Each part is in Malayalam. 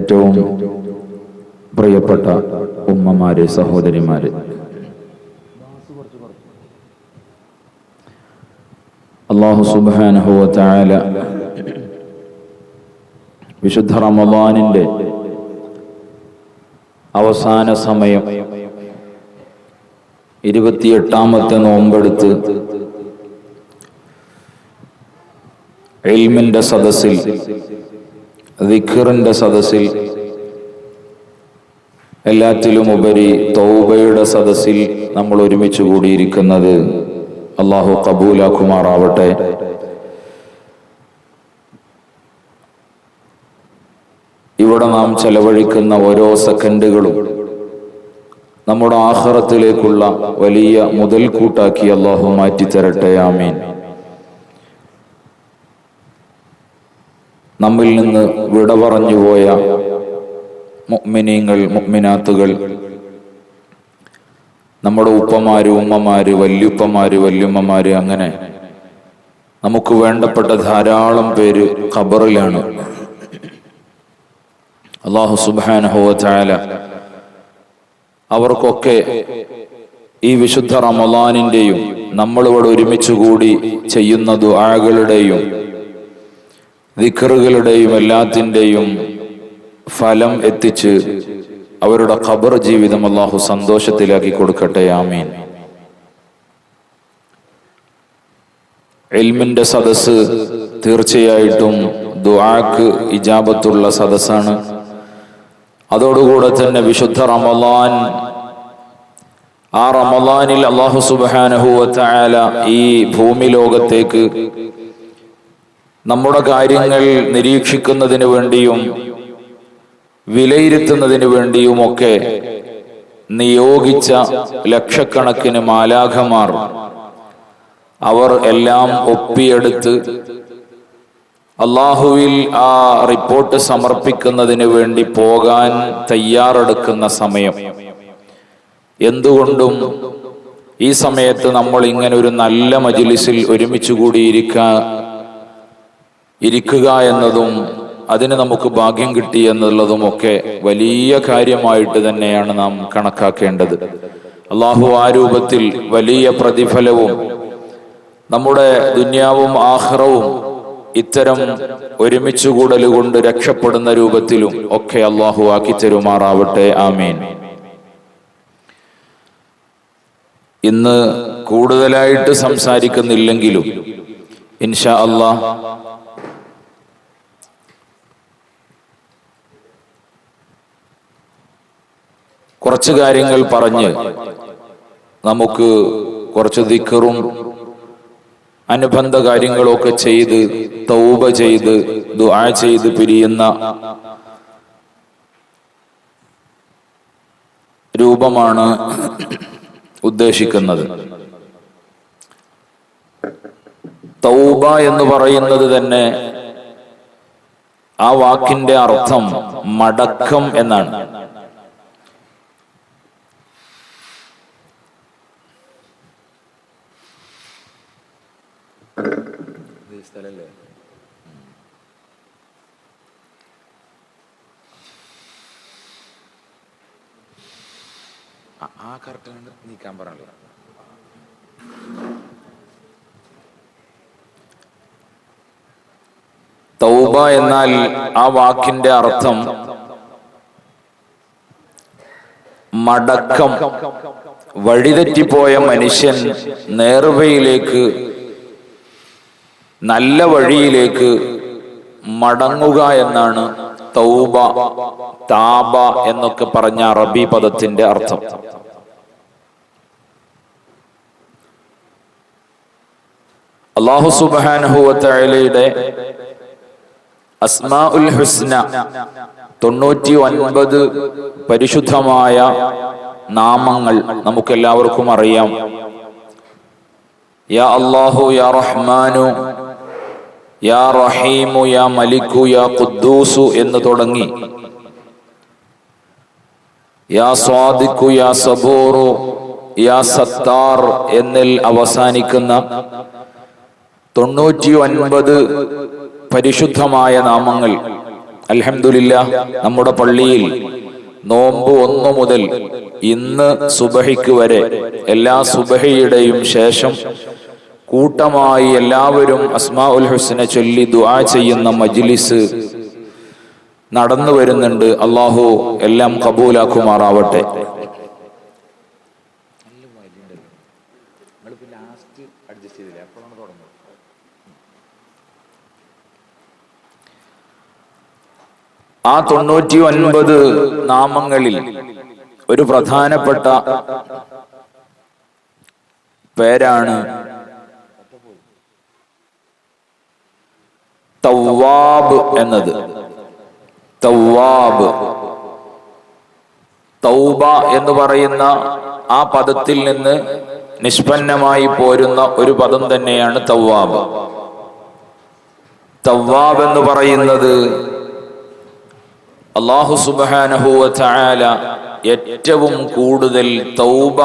ഏറ്റവും പ്രിയപ്പെട്ട ഉമ്മമാരെ, സഹോദരിമാരെ, അല്ലാഹു സുബ്ഹാനഹു വ തആല വിശുദ്ധ റമളാനിന്റെ അവസാന സമയം 28ാമത്തെ നോമ്പെടുത്ത് ഇൽമിന്റെ സദസ്സിൽ, ദിക്റിന്റെ സദസ്സിൽ, എല്ലാറ്റിലുമുപരി തൗബയുടെ സദസ്സിൽ നമ്മൾ ഒരുമിച്ച് കൂടിയിരിക്കുന്നത് അല്ലാഹു ഖബൂലാക്കുമാറാവട്ടെ. ഇവിടെ നാം ചെലവഴിക്കുന്ന ഓരോ സെക്കൻഡുകളും നമ്മുടെ ആഖിറത്തിലേക്കുള്ള വലിയ മുതൽക്കൂട്ടാക്കി അല്ലാഹു മാറ്റിത്തരട്ടെ. ആമീൻ. നമ്മിൽ നിന്ന് വിട പറഞ്ഞുപോയ മുഅ്മിനീങ്ങൾ, മുഅ്മിനാത്തുകൾ, നമ്മുടെ ഉപ്പമാര്, ഉമ്മമാര്, വല്യുപ്പമാര്, വല്യുമ്മമാര്, അങ്ങനെ നമുക്ക് വേണ്ടപ്പെട്ട ധാരാളം പേര് ഖബറിലാണ്. അല്ലാഹു സുബ്ഹാനഹു വ തആല അവർക്കൊക്കെ ഈ വിശുദ്ധ റമളാനിന്റെയും നമ്മളിവിടെ ഒരുമിച്ച് കൂടി ചെയ്യുന്ന ദുആകളുടെയും ദിക്റുകളുടെയും എല്ലാത്തിൻ്റെയും ഫലം എത്തിച്ച് അവരുടെ ഖബർ ജീവിതം അല്ലാഹു സന്തോഷത്തിലാക്കി കൊടുക്കട്ടെ. ആമീൻ. ഇൽമിന്റെ സദസ്സ് തീർച്ചയായിട്ടും ദുആക്ക് ഇജാബത്തുള്ള സദസ്സാണ്. അതോടുകൂടെ തന്നെ വിശുദ്ധ റമളാൻ, ആ റമളാനിൽ അല്ലാഹു സുബ്ഹാനഹു വ തആല ഈ ഭൂമി ലോകത്തേക്ക് നമ്മുടെ കാര്യങ്ങൾ നിരീക്ഷിക്കുന്നതിന് വേണ്ടിയും വിലയിരുത്തുന്നതിന് വേണ്ടിയുമൊക്കെ നിയോഗിച്ച ലക്ഷക്കണക്കിന് മാലാഖമാർ, അവർ എല്ലാം ഒപ്പിയെടുത്ത് അല്ലാഹുവിൽ ആ റിപ്പോർട്ട് സമർപ്പിക്കുന്നതിന് വേണ്ടി പോകാൻ തയ്യാറെടുക്കുന്ന സമയം. എന്തുകൊണ്ടും ഈ സമയത്ത് നമ്മൾ ഇങ്ങനെ ഒരു നല്ല മജ്‌ലിസിൽ ഒരുമിച്ച് ഇരിക്കുക എന്നതും അതിന് നമുക്ക് ഭാഗ്യം കിട്ടി എന്നുള്ളതുമൊക്കെ വലിയ കാര്യമായിട്ട് തന്നെയാണ് നാം കണക്കാക്കേണ്ടത്. അല്ലാഹു ആ രൂപത്തിൽ വലിയ പ്രതിഫലവും നമ്മുടെ ദുനിയാവും ആഖിറവും ഇത്തരം ഒരുമിച്ചുകൂടൽ കൊണ്ട് രക്ഷപ്പെടുന്ന രൂപത്തിലും ഒക്കെ അല്ലാഹു ആക്കി തരുമാറാവട്ടെ. ആമീൻ. ഇന്ന് കൂടുതലായിട്ട് സംസാരിക്കുന്നില്ലെങ്കിലും ഇൻഷാ അല്ലാഹ് കുറച്ച് കാര്യങ്ങൾ പറഞ്ഞ് നമുക്ക് കുറച്ച് ദിക്റും അനുബന്ധ കാര്യങ്ങളൊക്കെ ചെയ്ത് തൗബ ചെയ്ത് ദുആ ചെയ്ത് പിരിയുന്ന രൂപമാണ് ഉദ്ദേശിക്കുന്നത്. തൗബ എന്ന് പറയുന്നത് തന്നെ ആ വാക്കിന്റെ അർത്ഥം മടക്കം എന്നാണ്. ആ കറക്റ്റ് നീക്കാൻ പറഞ്ഞില്ല. തൗബ എന്നാൽ ആ വാക്കിന്റെ അർത്ഥം മടക്കം. വഴിതെറ്റിപ്പോയ മനുഷ്യൻ നേർവഴിയിലേക്ക്, നല്ല വഴിയിലേക്ക് മടങ്ങുക എന്നാണ് തൗബ, താബ എന്നൊക്കെ പറഞ്ഞ അറബി പദത്തിന്റെ അർത്ഥം. അല്ലാഹു സുബ്ഹാനഹു വ തആലയുടെ അസ്മാഉൽ ഹുസ്ന 99 പരിശുദ്ധമായ നാമങ്ങൾ നമുക്കെല്ലാവർക്കും അറിയാം. യാ അല്ലാഹു, യാ റഹ്മാനു, യാ റഹീമു, യാ മലിക്കു, യാ ഖുദ്ദൂസു എന്ന് തുടങ്ങി യാ സ്വാദിഖു, യാ സബൂറു, യാ സത്താർ എന്നിൽ അവസാനിക്കുന്ന 99 പരിശുദ്ധമായ നാമങ്ങൾ അൽഹംദുലില്ലാഹ് നമ്മുടെ പള്ളിയിൽ നോമ്പ് 1 മുതൽ ഇന്ന് സുബഹിക്ക് വരെ എല്ലാ സുബഹിയുടെയും ശേഷം കൂട്ടമായി എല്ലാവരും അസ്മാഉൽ ഹുസ്ന ചൊല്ലി ദുആ ചെയ്യുന്ന മജ്ലിസ് നടന്നു വരുന്നുണ്ട്. അല്ലാഹു എല്ലാം കബൂലാക്കുമാറാവട്ടെ. ആ 99 നാമങ്ങളിൽ ഒരു പ്രധാനപ്പെട്ട പേരാണ് തവ്വാബ് എന്നത്. തവ്വാബ്, തൗബ എന്ന് പറയുന്ന ആ പദത്തിൽ നിന്ന് നിഷ്പന്നമായി പോരുന്ന ഒരു പദം തന്നെയാണ് തവ്വാബ്. തവ്വാബ് എന്ന് പറയുന്നത് അല്ലാഹു സുബ്ഹാനഹു വ തആല ഏറ്റവും കൂടുതൽ തൗബ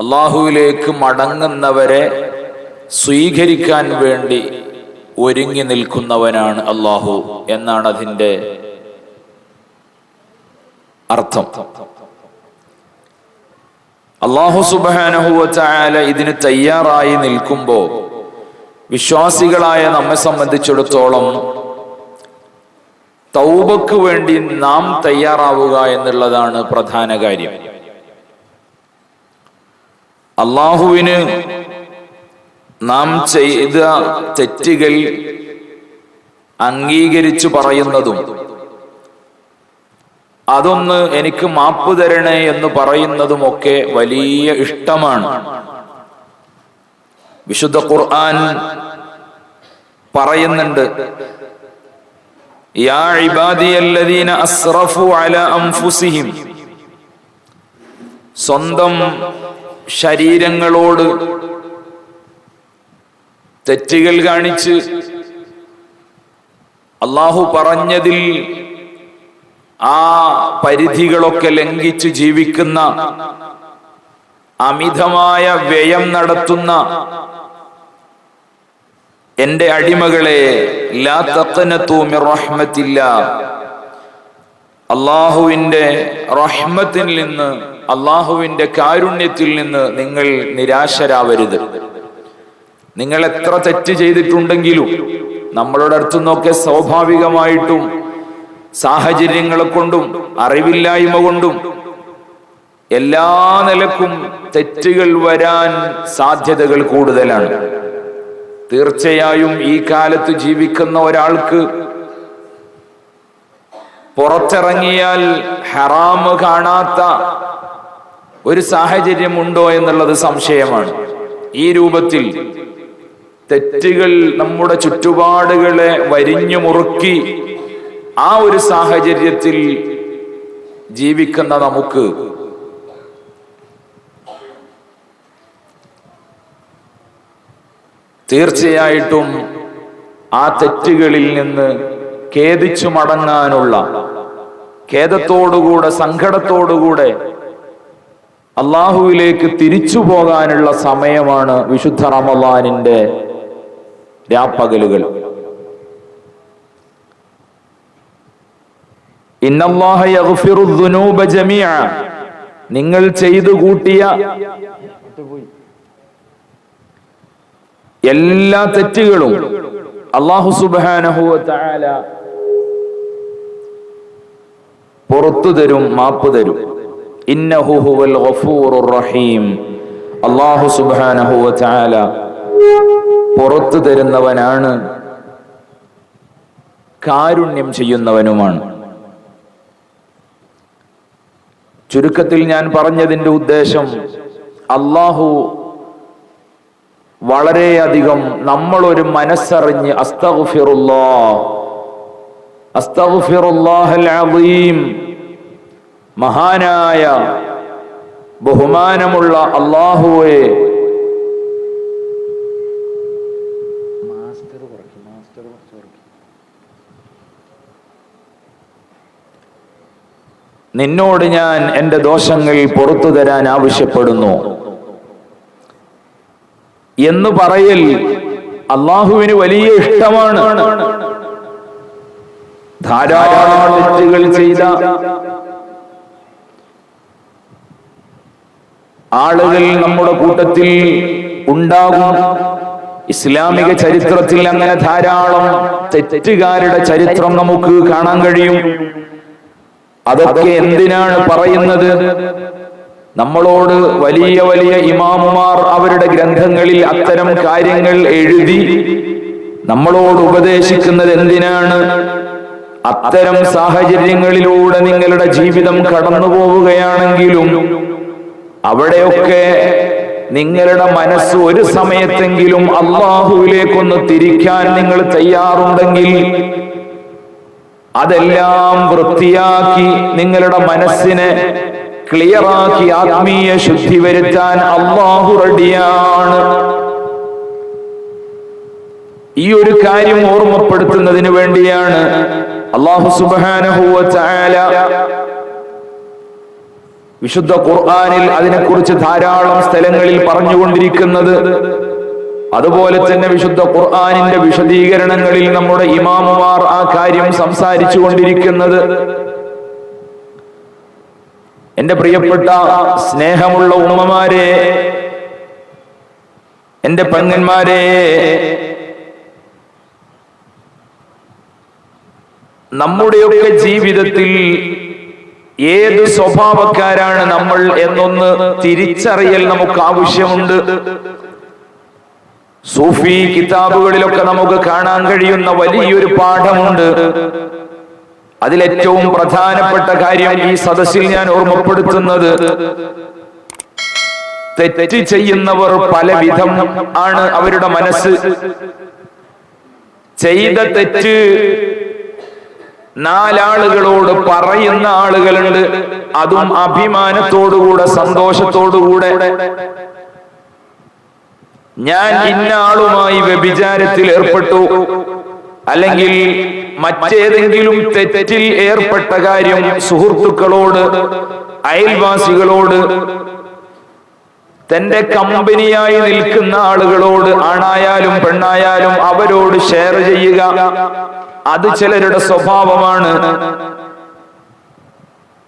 അല്ലാഹുവിലേക്ക് മടങ്ങുന്നവരെ സ്വീകരിക്കാൻ വേണ്ടി ഒരുങ്ങി നിൽക്കുന്നവനാണ് അല്ലാഹു എന്നാണ് അതിൻ്റെ അർത്ഥം. അല്ലാഹു സുബ്ഹാനഹു വ തആല ഇതിന് തയ്യാറായി നിൽക്കുമ്പോൾ വിശ്വാസികളായ നമ്മെ സംബന്ധിച്ചിടത്തോളം തൗബക്ക് വേണ്ടി നാം തയ്യാറാവുക എന്നുള്ളതാണ് പ്രധാന കാര്യം. അല്ലാഹുവിന് നാം ചെയ്ത തെറ്റുകൾ അംഗീകരിച്ചു പറയുന്നതും അതൊന്ന് എനിക്ക് മാപ്പ് തരണേ എന്ന് പറയുന്നതുമൊക്കെ വലിയ ഇഷ്ടമാണ്. വിശുദ്ധ ഖുർആൻ പറയുന്നുണ്ട്, യാ ഇബാദിയല്ലദീന അസ്റഫു അലാ അൻഫുസിഹിം, സ്വന്തം ശരീരങ്ങളോട് തെറ്റുകൾ കാണിച്ച് അല്ലാഹു പറഞ്ഞതിൽ ആ പരിധികളൊക്കെ ലംഘിച്ച് ജീവിക്കുന്ന, അമിതമായ വ്യയം നടത്തുന്ന എന്റെ അടിമകളെ, ലാ തഖ്നതു മിർ റഹ്മത്തില്ലാഹ്, അല്ലാഹുവിന്റെ റഹ്മത്തിൽ നിന്ന്, അല്ലാഹുവിന്റെ കാരുണ്യത്തിൽ നിന്ന് നിങ്ങൾ നിരാശരാവരുത്. നിങ്ങൾ എത്ര തെറ്റ് ചെയ്തിട്ടുണ്ടെങ്കിലും നമ്മളുടെ അടുത്തുനിന്നൊക്കെ സ്വാഭാവികമായിട്ടും സാഹചര്യങ്ങളെ കൊണ്ടും അറിവില്ലായ്മ കൊണ്ടും എല്ലാ നിലക്കും തെറ്റുകൾ വരാൻ സാധ്യതകൾ കൂടുതലാണ്. തീർച്ചയായും ഈ കാലത്ത് ജീവിക്കുന്ന ഒരാൾക്ക് പുറത്തിറങ്ങിയാൽ ഹറാമ് കാണാത്ത ഒരു സാഹചര്യമുണ്ടോ എന്നുള്ളത് സംശയമാണ്. ഈ രൂപത്തിൽ തെറ്റുകൾ നമ്മുടെ ചുറ്റുപാടുകളെ വരിഞ്ഞു മുറുക്കി ആ ഒരു സാഹചര്യത്തിൽ ജീവിക്കുന്ന നമുക്ക് തീർച്ചയായിട്ടും ആ തെറ്റുകളിൽ നിന്ന് ഖേദിച്ചു മടങ്ങാനുള്ള, ഖേദത്തോടുകൂടെ സങ്കടത്തോടുകൂടെ അല്ലാഹുവിലേക്ക് തിരിച്ചു പോകാനുള്ള സമയമാണ് വിശുദ്ധ റമളാനിന്റെ രാപ്പകലുകൾ. ഇന്നല്ലാഹ യഗ്ഫിറു ദുനൂബ ജമീഅ, നിങ്ങൾ ചെയ്തു കൂട്ടിയ എല്ലാ തെറ്റുകളും അല്ലാഹു സുബ്ഹാനഹു വ തആല പുറത്തു തരും, മാപ്പ് തരും. ഇന്നഹു ഹുവൽ ഗഫൂറുർ റഹീം, അല്ലാഹു സുബ്ഹാനഹു വ തആല പുറത്തു തരുന്നവനാണ്, കാരുണ്യം ചെയ്യുന്നവനുമാണ്. ചുരുക്കത്തിൽ ഞാൻ പറഞ്ഞതിന്റെ ഉദ്ദേശം, അല്ലാഹു വളരെയധികം നമ്മളൊരു മനസ്സറിഞ്ഞ് അസ്തഗ്ഫിറുല്ലാഹൽ അസീം, മഹാനായ ബഹുമാനമുള്ള അല്ലാഹുവേ, നിന്നോട് ഞാൻ എന്റെ ദോഷങ്ങൾ പുറത്തു തരാൻ ആവശ്യപ്പെടുന്നു എന്ന് പറയൽ അല്ലാഹുവിന് വലിയ ഇഷ്ടമാണ്. ധാരാളം തെറ്റുകൾ ചെയ്ത ആളുകൾ നമ്മുടെ കൂട്ടത്തിൽ ഉണ്ടാകും. ഇസ്ലാമിക ചരിത്രത്തിൽ അങ്ങനെ ധാരാളം തെറ്റുകാരുടെ ചരിത്രം നമുക്ക് കാണാൻ കഴിയും. അതൊക്കെ എന്തിനാണ് പറയുന്നത്? നമ്മളോട് വലിയ വലിയ ഇമാമുമാർ അവരുടെ ഗ്രന്ഥങ്ങളിൽ അത്തരം കാര്യങ്ങൾ എഴുതി നമ്മളോട് ഉപദേശിക്കുന്നത് എന്തിനാണ്? അത്തരം സാഹചര്യങ്ങളിലൂടെ നിങ്ങളുടെ ജീവിതം കടന്നു പോവുകയാണെങ്കിലും അവിടെയൊക്കെ നിങ്ങളുടെ മനസ്സ് ഒരു സമയത്തെങ്കിലും അള്ളാഹുവിലേക്കൊന്ന് തിരിക്കാൻ നിങ്ങൾ തയ്യാറുണ്ടെങ്കിൽ അതെല്ലാം വൃത്തിയാക്കി നിങ്ങളുടെ മനസ്സിനെ ക്ലിയറാക്കി ആത്മീയ ശുദ്ധി വരുത്താൻ അള്ളാഹു റെഡിയാണ്. ഈ ഒരു കാര്യം ഓർമ്മപ്പെടുത്തുന്നതിന് വേണ്ടിയാണ് അല്ലാഹു സുബ്ഹാനഹു വ തആല വിശുദ്ധ ഖുർആനിൽ അതിനെക്കുറിച്ച് ധാരാളം സ്ഥലങ്ങളിൽ പറഞ്ഞുകൊണ്ടിരിക്കുന്നത്. അതുപോലെ തന്നെ വിശുദ്ധ ഖുർആനിന്റെ വിശദീകരണങ്ങളിൽ നമ്മുടെ ഇമാമുമാർ ആ കാര്യം സംസാരിച്ചു കൊണ്ടിരിക്കുന്നത്. എന്റെ പ്രിയപ്പെട്ട സ്നേഹമുള്ള ഉമ്മമാരെ, എന്റെ പെങ്ങന്മാരെ, നമ്മുടെയൊക്കെ ജീവിതത്തിൽ ഏത് സ്വഭാവക്കാരാണ് നമ്മൾ എന്നൊന്ന് തിരിച്ചറിയൽ നമുക്ക് ആവശ്യമുണ്ട്. സൂഫി കിതാബുകളിലൊക്കെ നമുക്ക് കാണാൻ കഴിയുന്ന വലിയൊരു പാഠമുണ്ട്. അതിലേറ്റവും പ്രധാനപ്പെട്ട കാര്യം ഈ സദസ്സിൽ ഞാൻ ഓർമ്മപ്പെടുത്തുന്നത്, തെറ്റ് ചെയ്യുന്നവർ പലവിധം ആണ് അവരുടെ മനസ്സ്. ചെയ്ത തെറ്റ് നാലാളുകളോട് പറയുന്ന ആളുകളുണ്ട്, അതും അഭിമാനത്തോടുകൂടെ സന്തോഷത്തോടുകൂടെ. ഞാൻ ഇന്ന ആളുമായി വ്യഭിചാരത്തിൽ ഏർപ്പെട്ടു, അല്ലെങ്കിൽ മറ്റേതെങ്കിലും തെറ്റിൽ ഏർപ്പെട്ട കാര്യം സുഹൃത്തുക്കളോട്, അയൽവാസികളോട്, തന്റെ കമ്പനിയായി നിൽക്കുന്ന ആളുകളോട്, ആണായാലും പെണ്ണായാലും അവരോട് ഷെയർ ചെയ്യുക. അത് ചിലരുടെ സ്വഭാവമാണ്.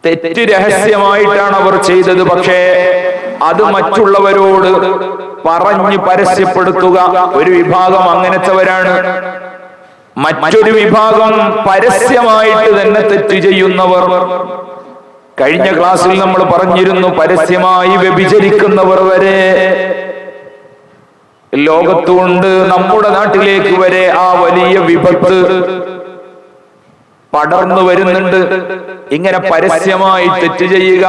തെറ്റ് രഹസ്യമായിട്ടാണ് അവർ ചെയ്തത്, പക്ഷേ അത് മറ്റുള്ളവരോട് പറഞ്ഞ് പരസ്യപ്പെടുത്തുക. ഒരു വിഭാഗം അങ്ങനത്തെവരാണ്. മറ്റൊരു വിഭാഗം പരസ്യമായിട്ട് തന്നെ തെറ്റ് ചെയ്യുന്നവർ. കഴിഞ്ഞ ക്ലാസ്സിൽ നമ്മൾ പറഞ്ഞിരുന്നു, പരസ്യമായി വ്യഭിചരിക്കുന്നവർ വരെ ലോകത്തുണ്ട്. നമ്മുടെ നാട്ടിലേക്ക് വരെ ആ വലിയ വിപത്ത് പടർന്നു വരുന്നുണ്ട്. ഇങ്ങനെ പരസ്യമായി തെറ്റ് ചെയ്യുക.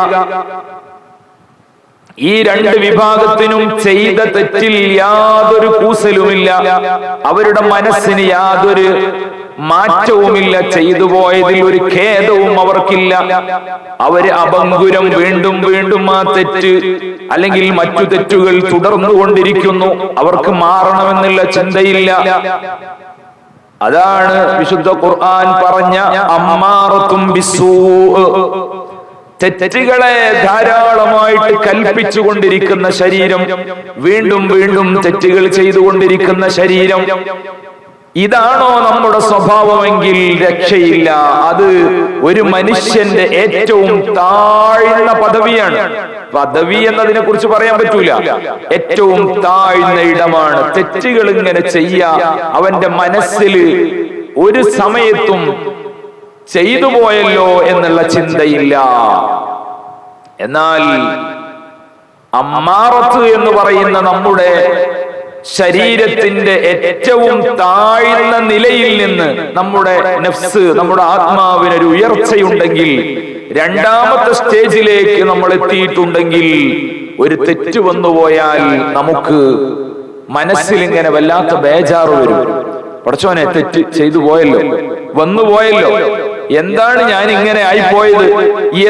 ഈ രണ്ട് വിഭാഗത്തിനും ചെയ്ത തെറ്റിൽ യാതൊരു കൂസലുമില്ല, അവരുടെ മനസ്സിന് യാതൊരു മാറ്റവുമില്ല, ചെയ്തു പോയതിൽ ഒരു ഖേദവും അവർക്കില്ല. അവര് അപങ്കുരം വീണ്ടും വീണ്ടും ആ തെറ്റ് അല്ലെങ്കിൽ മറ്റു തെറ്റുകൾ തുടർന്നുകൊണ്ടിരിക്കുന്നു. അവർക്ക് മാറണമെന്നുള്ള ചിന്തയില്ല. അതാണ് വിശുദ്ധ ഖുർആൻ പറഞ്ഞ അമ്മാറത്തും ബിസ്സൂ, തെറ്റുകളെ ധാരാളമായിട്ട് കൽപ്പിച്ചുകൊണ്ടിരിക്കുന്ന ശരീരം, വീണ്ടും വീണ്ടും തെറ്റുകൾ ചെയ്തുകൊണ്ടിരിക്കുന്ന ശരീരം. ഇതാണോ നമ്മുടെ സ്വഭാവമെങ്കിൽ രക്ഷയില്ല. അത് ഒരു മനുഷ്യന്റെ ഏറ്റവും താഴ്ന്ന പദവിയാണ്. പദവി എന്നതിനെ കുറിച്ച് പറയാൻ പറ്റൂല, ഏറ്റവും താഴ്ന്ന ഇടമാണ്. തെറ്റുകൾ ഇങ്ങനെ ചെയ്യാ, അവന്റെ മനസ്സിൽ ഒരു സമയത്തും ചെയ്തു പോയല്ലോ എന്നുള്ള ചിന്തയില്ല. എന്നാൽ അമ്മാറത്ത് എന്ന് പറയുന്ന നമ്മുടെ ശരീരത്തിന്റെ ഏറ്റവും താഴ്ന്ന നിലയിൽ നിന്ന് നമ്മുടെ നഫ്സ്, നമ്മുടെ ആത്മാവിനൊരു ഉയർച്ചയുണ്ടെങ്കിൽ, രണ്ടാമത്തെ സ്റ്റേജിലേക്ക് നമ്മൾ എത്തിയിട്ടുണ്ടെങ്കിൽ, ഒരു തെറ്റ് വന്നുപോയാൽ നമുക്ക് മനസ്സിൽ ഇങ്ങനെ വല്ലാത്ത ബേജാറ് വരും. പടച്ചോനെ, തെറ്റ് ചെയ്തു പോയല്ലോ, വന്നുപോയല്ലോ, എന്താണ് ഞാൻ ഇങ്ങനെ ആയിപ്പോയത്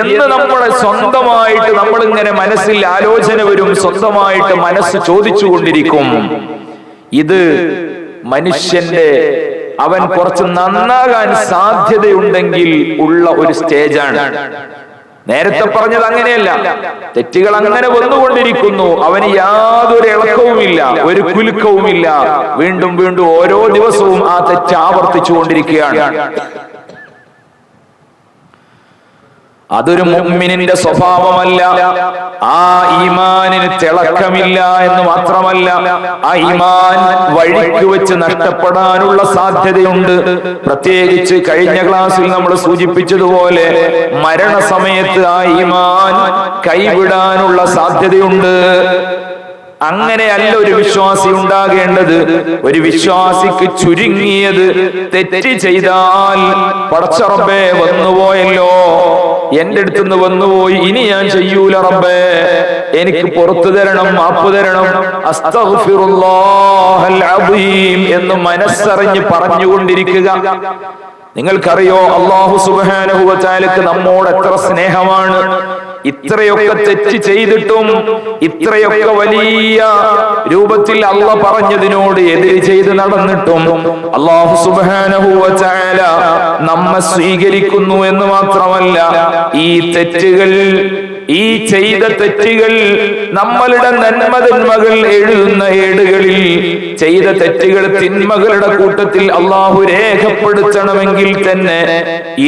എന്ന് നമ്മളെ സ്വന്തമായിട്ട് നമ്മളിങ്ങനെ മനസ്സിൽ ആലോചന വരും. സ്വന്തമായിട്ട് മനസ്സ് ചോദിച്ചുകൊണ്ടിരിക്കും. ഇത് മനുഷ്യന്റെ അവൻ കുറച്ച് നന്നാകാൻ സാധ്യതയുണ്ടെങ്കിൽ ഉള്ള ഒരു സ്റ്റേജാണ്. നേരത്തെ പറഞ്ഞത് അങ്ങനെയല്ല. തെറ്റുകൾ അങ്ങനെ വന്നുകൊണ്ടിരിക്കുന്നു, അവന് യാതൊരു ഇളക്കവുമില്ല, ഒരു കുലുക്കവുമില്ല. വീണ്ടും വീണ്ടും ഓരോ ദിവസവും ആ തെറ്റ് ആവർത്തിച്ചു കൊണ്ടിരിക്കുകയാണ്. അതൊരു മുഅ്മിനിന്റെ സ്വഭാവമല്ല. ആ ഈമാനിന് തിളക്കമില്ല എന്ന് മാത്രമല്ല, ആ ഈമാൻ വഴിക്ക് വെച്ച് നഷ്ടപ്പെടാനുള്ള സാധ്യതയുണ്ട്. പ്രത്യേകിച്ച് കഴിഞ്ഞ ക്ലാസ്സിൽ നമ്മൾ സൂചിപ്പിച്ചതുപോലെ മരണസമയത്ത് ആ ഈമാൻ കൈവിടാനുള്ള സാധ്യതയുണ്ട്. അങ്ങനെയല്ല ഒരു വിശ്വാസി ഉണ്ടാകേണ്ടത്. ഒരു വിശ്വാസിക്ക് ചുരുങ്ങിയത് തെറ്റ് ചെയ്താൽ പടച്ച റബ്ബേ വന്നുപോയല്ലോ, എന്റെ അടുത്തുനിന്ന് വന്നുപോയി, ഇനി ഞാൻ ചെയ്യൂല റബ്ബേ, എനിക്ക് പുറത്തു തരണം, മാപ്പ് തരണം, അസ്തഗ്ഫിറുല്ലാഹൽ അദീം എന്ന് മനസ്സറിഞ്ഞ് പറഞ്ഞുകൊണ്ടിരിക്കുക. നിങ്ങൾക്കറിയോ അല്ലാഹു സുബ്ഹാനഹു വ തആലക്ക് നമ്മോട് എത്ര സ്നേഹമാണ്. ഇത്രയൊക്കെ തെറ്റ് ചെയ്തിട്ടും, ഇത്രയൊക്കെ വലിയ രൂപത്തിൽ അല്ലാഹ് പറഞ്ഞതിനോട് എതിര് ചെയ്ത് നടന്നിട്ടും അല്ലാഹു സുബ്ഹാനഹു വ തആല നമ്മെ സ്വീകരിക്കുന്നു എന്ന് മാത്രമല്ല, ഈ തെറ്റുകൾ, ഈ ചെയ്ത തെറ്റുകൾ നമ്മളുടെ നന്മകൾ എഴുതുന്ന ഏടുകളിൽ ചെയ്ത തെറ്റുകൾ തിന്മകളുടെ കൂട്ടത്തിൽ അള്ളാഹു രേഖപ്പെടുത്തണമെങ്കിൽ തന്നെ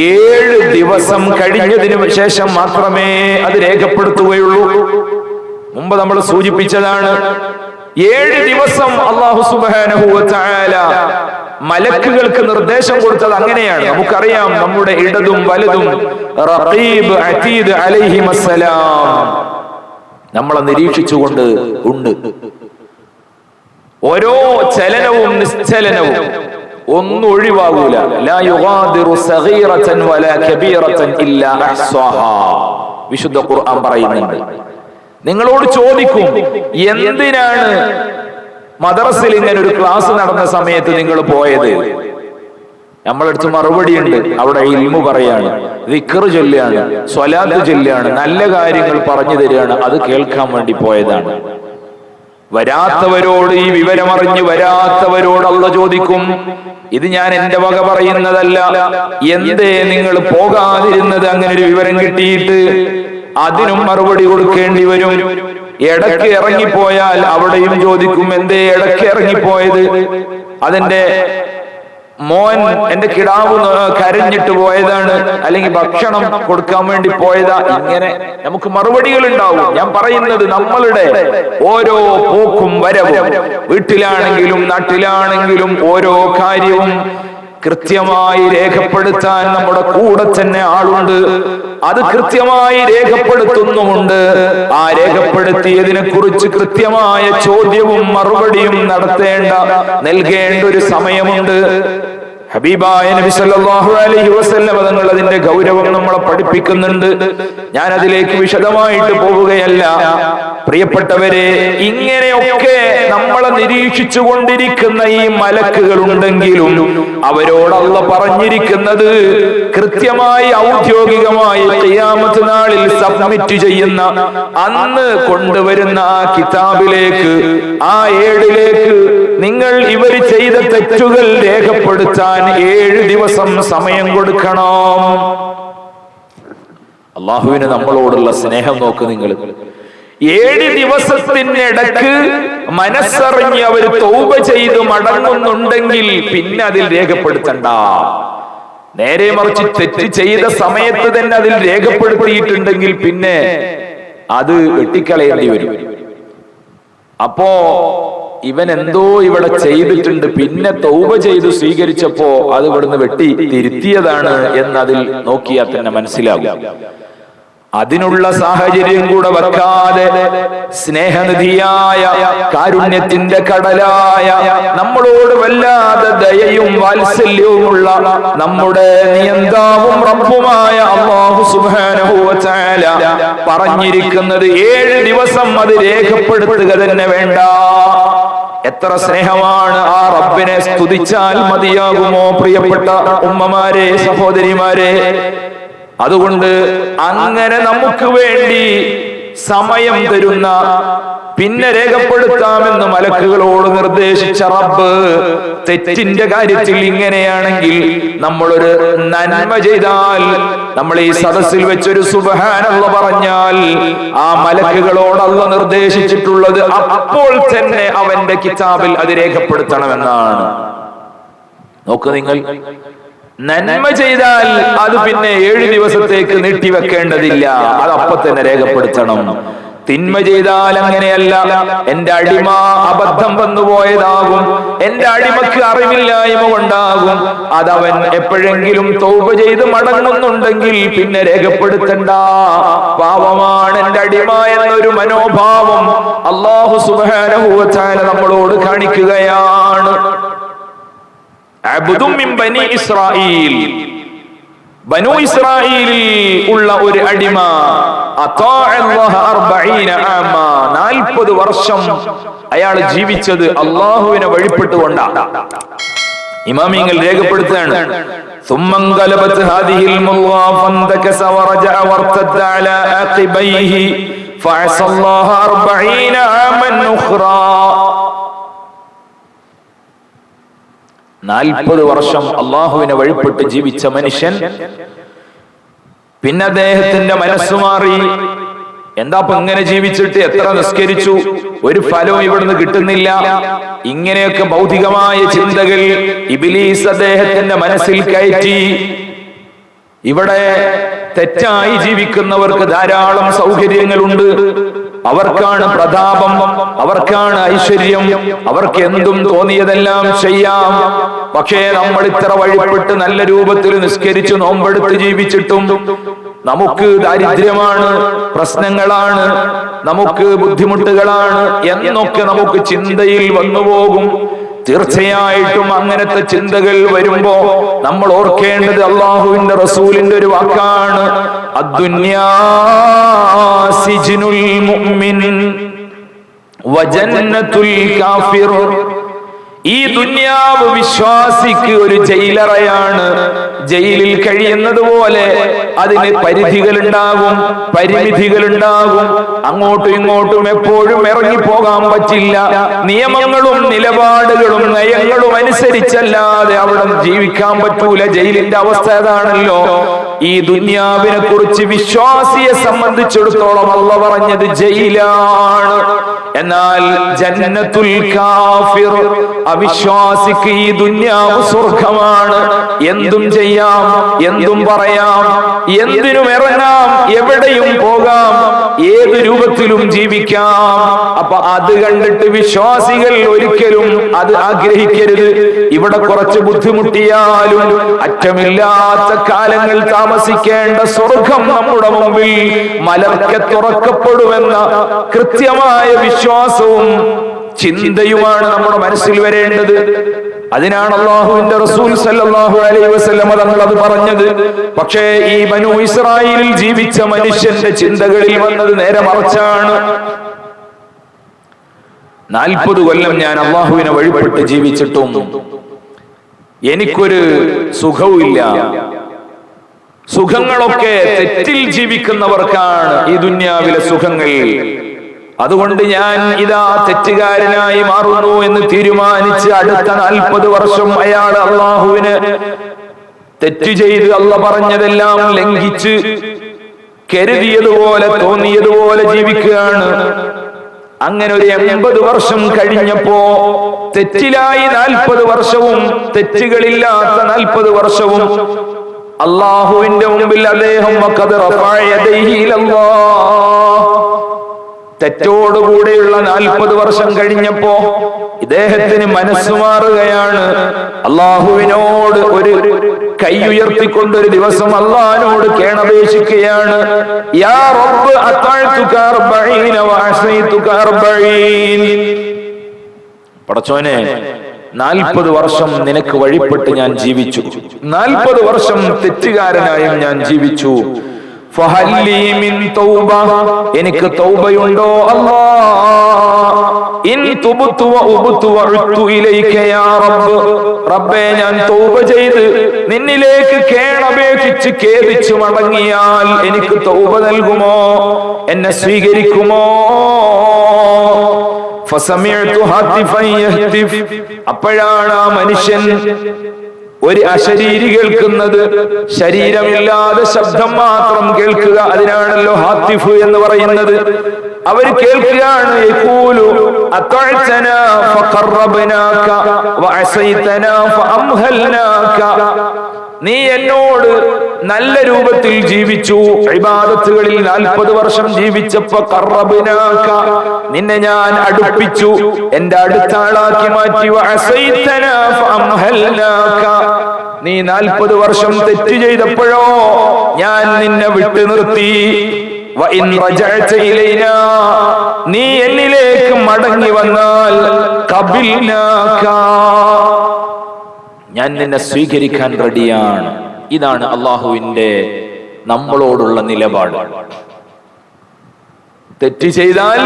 7 ദിവസം കഴിഞ്ഞതിനു ശേഷം മാത്രമേ അത് രേഖപ്പെടുത്തുകയുള്ളൂ. മുമ്പ് നമ്മൾ സൂചിപ്പിച്ചതാണ്, 7 ദിവസം അല്ലാഹു സുബ്ഹാനഹു വ തആല മലക്കുകൾക്ക് നിർദ്ദേശം കൊടുത്തത് അങ്ങനെയാണ്. നമുക്കറിയാം, നമ്മുടെ ഇടതും വലതും റഖീബ് അതീദ് അലൈഹിമസ്സലാം നമ്മളെ നിരീക്ഷിച്ചുകൊണ്ട് ഉണ്ട്. ഓരോ ചലനവും നിശ്ചലനവും ഒന്നും ഒഴിവാകൂല. ലാ യുഗാദിറു സഗീറതൻ വലാ കബീറതൻ ഇല്ലാ അഹ്സാഹാ. വിശുദ്ധ ഖുർആൻ പറയുന്നുണ്ട്. നിങ്ങളോട് ചോദിക്കും, എന്തിനാണ് മദ്രസയിൽ ഇങ്ങനെ ഒരു ക്ലാസ് നടന്ന സമയത്ത് നിങ്ങൾ പോയത്? നമ്മളടുത്ത് മറുപടിയുണ്ട്, അവിടെ ഇൽമു പറയാണ്, ദിക്ർ ചൊല്ലുകയാണ്, സ്വലാത്ത് ചൊല്ലുകയാണ്, നല്ല കാര്യങ്ങൾ പറഞ്ഞു തരികയാണ്, അത് കേൾക്കാൻ വേണ്ടി പോയതാണ്. വരാത്തവരോട്, ഈ വിവരമറിഞ്ഞ് വരാത്തവരോട് അല്ലാഹു ചോദിക്കും, ഇത് ഞാൻ എന്റെ വക പറയുന്നതല്ല, എന്തേ നിങ്ങൾ പോകാതിരുന്നത് അങ്ങനെ ഒരു വിവരം കിട്ടിയിട്ട്? അതിനും മറുപടി കൊടുക്കേണ്ടി വരും. ഇടയ്ക്ക് ഇറങ്ങിപ്പോയാൽ അവിടെയും ചോദിക്കും, എന്തേ ഇടയ്ക്ക് ഇറങ്ങിപ്പോയത്? അതെന്റെ മോൻ, എന്റെ കിടാവ് കരഞ്ഞിട്ട് പോയതാണ്, അല്ലെങ്കിൽ ഭക്ഷണം കൊടുക്കാൻ വേണ്ടി പോയതാ. ഇങ്ങനെ നമുക്ക് മറുപടികൾ ഉണ്ടാവും. ഞാൻ പറയുന്നത്, നമ്മളുടെ ഓരോ പോക്കും വരവും, വീട്ടിലാണെങ്കിലും നാട്ടിലാണെങ്കിലും ഓരോ കാര്യവും കൃത്യമായി രേഖപ്പെടുത്താൻ നമ്മുടെ കൂടെ തന്നെ ആളുണ്ട്. അത് കൃത്യമായി രേഖപ്പെടുത്തുന്നുമുണ്ട്. ആ രേഖപ്പെടുത്തിയതിനെ കുറിച്ച് കൃത്യമായ ചോദ്യവും മറുപടിയും നൽകേണ്ട ഒരു സമയമുണ്ട്. ഹബീബായ നബി സല്ലല്ലാഹു അലൈഹി വസല്ലം തങ്ങൾ അതിന്റെ ഗൗരവം നമ്മളെ പഠിപ്പിക്കുന്നുണ്ട്. ഞാൻ അതിലേക്ക് വിശദമായിട്ട് പോവുകയല്ല. പ്രിയപ്പെട്ടവരെ, ഇങ്ങനെയൊക്കെ നമ്മളെ നിരീക്ഷിച്ചു കൊണ്ടിരിക്കുന്ന ഈ മലക്കുകൾ ഉണ്ടെങ്കിലും അവരോട് അല്ലാഹു പറഞ്ഞിരിക്കുന്നത്, കൃത്യമായി ഔദ്യോഗികമായി ഖിയാമത്ത് നാളിൽ സബ്മിറ്റ് ചെയ്യുന്ന, അന്ന് കൊണ്ടുവരുന്ന ആ കിതാബിലേക്ക്, ആ ഏടിലേക്ക് നിങ്ങൾ ഇവർ ചെയ്ത തെറ്റുകൾ രേഖപ്പെടുത്താൻ 7 ദിവസം സമയം കൊടുക്കണം. അള്ളാഹുവിന് നമ്മളോടുള്ള സ്നേഹം നോക്ക് നിങ്ങൾ. 7 ദിവസത്തിനിടക്ക് മനസ്സറിഞ്ഞ് അവർ തൗബ ചെയ്ത് മടങ്ങുന്നുണ്ടെങ്കിൽ പിന്നെ അതിൽ രേഖപ്പെടുത്തണ്ട. നേരെ മറിച്ച് തെറ്റ് ചെയ്ത സമയത്ത് തന്നെ അതിൽ രേഖപ്പെടുത്തിയിട്ടുണ്ടെങ്കിൽ പിന്നെ അത് വെട്ടിക്കളയേണ്ടി വരും. അപ്പോ ഇവൻ എന്തോ ഇവിടെ ചെയ്തിട്ടുണ്ട്, പിന്നെ തൗബ ചെയ്ത് സ്വീകരിച്ചപ്പോ അത് ഇവിടുന്ന് വെട്ടി തിരുത്തിയതാണ് എന്നതിൽ നോക്കിയാൽ തന്നെ മനസ്സിലാകും. അതിനുള്ള സാഹചര്യം കൂടെ വെക്കാതെ സ്നേഹനിധിയായ, കാരുണ്യത്തിന്റെ കടലായ, നമ്മളോട് വല്ലാതെ ദയയും വാത്സല്യവുമുള്ള നമ്മുടെ നിയന്താവും റബ്ബുമായ അല്ലാഹു സുബ്ഹാനഹു വ തആല പറഞ്ഞിരിക്കുന്നത് 7 ദിവസം അത് രേഖപ്പെടുത്തുക തന്നെ വേണ്ട. എത്ര സ്നേഹമാണ്! ആ റബ്ബിനെ സ്തുതിച്ചാൽ മതിയാകുമോ പ്രിയപ്പെട്ട ഉമ്മമാരെ, സഹോദരിമാരെ? അതുകൊണ്ട് അങ്ങനെ നമുക്ക് വേണ്ടി സമയം തരുന്ന, പിന്നെ രേഖപ്പെടുത്താമെന്ന് മലക്കുകളോട് നിർദ്ദേശിച്ച റബ്ബ് തെറ്റിന്റെ കാര്യത്തിൽ ഇങ്ങനെയാണെങ്കിൽ, നമ്മളൊരു നന്മ ചെയ്താൽ, നമ്മൾ ഈ സദസ്സിൽ വെച്ചൊരു സുബ്ഹാനല്ലാഹ് പറഞ്ഞാൽ, ആ മലക്കുകളോട് അല്ലാഹു നിർദ്ദേശിച്ചിട്ടുള്ളത് അപ്പോൾ തന്നെ അവന്റെ കിതാബിൽ അത് രേഖപ്പെടുത്തണമെന്നാണ്. നോക്ക് നിങ്ങൾ, നന്മ ചെയ്താൽ അത് പിന്നെ 7 ദിവസത്തേക്ക് നീട്ടിവെക്കേണ്ടതില്ല, അത് അപ്പൊ തന്നെ രേഖപ്പെടുത്തണം. തിന്മ ചെയ്താൽ അങ്ങനെയല്ല. എന്റെ അടിമ അബദ്ധം വന്നുപോയതാകും, എന്റെ അടിമക്ക് അറിവില്ലായ്മ കൊണ്ടാകും, അതവൻ എപ്പോഴെങ്കിലും തൗബ ചെയ്ത് മടങ്ങുന്നുണ്ടെങ്കിൽ പിന്നെ രേഖപ്പെടുത്തണ്ട. പാവമാണ് എന്റെ അടിമ എന്നൊരു മനോഭാവം അല്ലാഹു സുബ്ഹാനഹു വ തആല നമ്മളോട് കാണിക്കുകയാണ്. അബ്ദും മിൻ ബനി ഇസ്രായീൽ, ബനു ഇസ്രായീലിൽ ഉള്ള ഒരു അടിമ 40 വർഷം അയാൾ ജീവിച്ചത് അള്ളാഹുവിനെ വഴിപ്പെട്ടുകൊണ്ടാണ്. ഇമാമിങ്ങൾ രേഖപ്പെടുത്തുകയാണ്, വർഷം അള്ളാഹുവിനെ വഴിപ്പെട്ട് ജീവിച്ച മനുഷ്യൻ പിന്നെ അദ്ദേഹത്തിന്റെ മനസ്സ് മാറി. എന്താപ്പൊ ഇങ്ങനെ ജീവിച്ചിട്ട് എത്ര നിസ്കരിച്ചു, ഒരു ഫലവും ഇവിടുന്ന് കിട്ടുന്നില്ല. ഇങ്ങനെയൊക്കെ ഭൗതികമായ ചിന്തകൾ ഇബ്ലീസ് അദ്ദേഹത്തിന്റെ മനസ്സിൽ കയറ്റി. ഇവിടെ തെറ്റായി ജീവിക്കുന്നവർക്ക് ധാരാളം സൗകര്യങ്ങളുണ്ട്, അവർക്കാണ് പ്രതാപം, അവർക്കാണ് ഐശ്വര്യം, അവർക്ക് എന്തും തോന്നിയതെല്ലാം ചെയ്യാം. പക്ഷേ നമ്മൾ ഇത്ര വഴിപ്പെട്ട് നല്ല രൂപത്തിൽ നിസ്കരിച്ചു നോമ്പെടുത്ത് ജീവിച്ചിട്ടും നമുക്ക് ദാരിദ്ര്യമാണ്, പ്രശ്നങ്ങളാണ്, നമുക്ക് ബുദ്ധിമുട്ടുകളാണ് എന്നൊക്കെ നമുക്ക് ചിന്തയിൽ വന്നുപോകും. തീർച്ചയായിട്ടും അങ്ങനത്തെ ചിന്തകൾ വരുമ്പോ നമ്മൾ ഓർക്കേണ്ടത് അള്ളാഹുവിന്റെ റസൂലിന്റെ ഒരു വാക്കാണ്, അദ്ദുന്യാ സിജ്നുൽ മുഅ്മിൻ വജന്നത്തുൽ കാഫിർ. ഈ ദുന്യാവ് വിശ്വാസിക്ക് ഒരു ജയിലറയാണ്. ജയിലിൽ കഴിയുന്നത് പോലെ അതിന് പരിധികളുണ്ടാകും, പരിമിതികളുണ്ടാകും. അങ്ങോട്ടും ഇങ്ങോട്ടും എപ്പോഴും ഇറങ്ങിപ്പോകാൻ പറ്റില്ല. നിയമങ്ങളും നിലപാടുകളും നയങ്ങളും അനുസരിച്ചല്ലാതെ അവിടെ ജീവിക്കാൻ പറ്റൂല. ജയിലിന്റെ അവസ്ഥ അതാണല്ലോ. ഈ ദുന്യാവിനെ കുറിച്ച് വിശ്വാസിയെ സംബന്ധിച്ചിടത്തോളം അല്ലാഹു പറഞ്ഞത് ജയിലാണ്. എന്നാൽ ജന്നത്തുൽ കാഫിർ, അവിശ്വാസിക്ക് ഈ ദുന്യാവ് സ്വർഗമാണ്. എന്തും ചെയ്യാം, എന്തും പറയാം, എന്തിനും ഇറങ്ങാം, എവിടെയും പോകാം, ഏത് രൂപത്തിലും ജീവിക്കാം. അപ്പൊ അത് കണ്ടിട്ട് വിശ്വാസികൾ ഒരിക്കലും അത് ആഗ്രഹിക്കരുത്. ഇവിടെ കുറച്ച് ബുദ്ധിമുട്ടിയാലും അറ്റമില്ലാത്ത കാലങ്ങൾ താമസിക്കേണ്ട സ്വർഗം നമ്മുടെ മുമ്പിൽ മലർക്കെ തുറക്കപ്പെടുമെന്ന കൃത്യമായ വിശ്വാസവും ചിന്തയുമാണ് നമ്മുടെ മനസ്സിൽ വരേണ്ടത്. അതിനാണ് അല്ലാഹുവിന്റെ റസൂൽ സല്ലല്ലാഹു അലൈഹി വസല്ലം തങ്ങൾ അത് പറഞ്ഞത്. പക്ഷേ ഈ ബനൂ ഇസ്രായേലിൽ ജീവിച്ച മനുഷ്യന്റെ ചിന്തകളിൽ വന്നത് നേരെ മറിച്ചാണ്. 40 കൊല്ലം ഞാൻ അല്ലാഹുവിനെ വഴിപ്പെട്ട് ജീവിച്ചിട്ടും എനിക്കൊരു സുഖവുമില്ല. സുഖങ്ങളൊക്കെ തെറ്റിൽ ജീവിക്കുന്നവർക്കാണ് ഈ ദുന്യാവിലെ സുഖങ്ങൾ. അതുകൊണ്ട് ഞാൻ ഇതാ തെറ്റുകാരനായി മാറുന്നു എന്ന് തീരുമാനിച്ച് അടുത്ത 40 വർഷം അയാൾ അള്ളാഹുവിന് തെറ്റ് ചെയ്ത് അള്ളാഹ് പറഞ്ഞതെല്ലാം ലംഘിച്ച് കരുതിയതുപോലെ തോന്നിയതുപോലെ ജീവിക്കുകയാണ്. അങ്ങനെ ഒരു 80 വർഷം കഴിഞ്ഞപ്പോ തെറ്റിലായി 40 വർഷവും തെറ്റുകളില്ലാത്ത 40 വർഷവും അള്ളാഹുവിന്റെ മുമ്പിൽ അദ്ദേഹം തെറ്റോടുകൂടെയുള്ള 40 വർഷം കഴിഞ്ഞപ്പോ ഇദ്ദേഹത്തിന് മനസ്സ് മാറുകയാണ്. അള്ളാഹുവിനോട് ഒരു കൈ ഉയർത്തിക്കൊണ്ടൊരു ദിവസം അള്ളാഹിനോട് കേണപേക്ഷിക്കുകയാണ്, യാ റബ്ബ് അത്അഅ്തുക 40 വഅസൈതുക 40. പടച്ചോനെ, 40 വർഷം നിനക്ക് വഴിപ്പെട്ട് ഞാൻ ജീവിച്ചു, 40 വർഷം തെറ്റുകാരനായും ഞാൻ ജീവിച്ചു. ഫഹല്ലി മിൻ തൗബ, എനിക്ക് തൗബയുണ്ടോ അല്ലാഹ്? ഇൻ തുബ്തു വഉബ്തു വഉദ്തു ഇലൈക യാ റബ്ബ്, റബ്ബേ ഞാൻ തൗബ ചെയ്ത് നിന്നിലേക്ക് കേണപേക്ഷിച്ച് ഖേദിച്ചു മടങ്ങിയാൽ എനിക്ക് തൗബ നൽകുമോ, എന്നെ സ്വീകരിക്കുമോ? അപ്പോഴാണ് ആ മനുഷ്യൻ ഒരു അശരീരി കേൾക്കുന്നത്. ശരീരമില്ലാതെ ശബ്ദം മാത്രം കേൾക്കുക, അതിനാണല്ലോ ഹാത്തിഫ് എന്ന് പറയുന്നത്. അവർ കേൾക്കുകയാണ്, യഖൂലു അത്അഅ്തനാ ഫഖറബ്നാക വഅസൈതനാ ഫഅംഹൽനാക. നീ എന്നോട് നല്ല രൂപത്തിൽ ജീവിച്ചു, ഇബാദത്തുകളിൽ 40 വർഷം ജീവിച്ചപ്പോ ഖറബ്നാക, നിന്നെ ഞാൻ അടുപ്പിച്ചു, എന്റെ അടുത്ത ആളാക്കി മാറ്റി. വഅസൈതനാ ഫഅംഹൽനാക, നീ 40 വർഷം തെറ്റ് ചെയ്തപ്പോഴോ ഞാൻ നിന്നെ വിട്ടു നിർത്തി. വഇൻ റജഅത ഇലൈനാ, നീ എന്നിലേക്ക് മടങ്ങി വന്നാൽ ഖബിൽനാക, ഞാൻ നിന്നെ സ്വീകരിക്കാൻ റെഡിയാണ്. ഇതാണ് അള്ളാഹുവിന്റെ നമ്മളോടുള്ള നിലപാട്. തെറ്റ് ചെയ്താൽ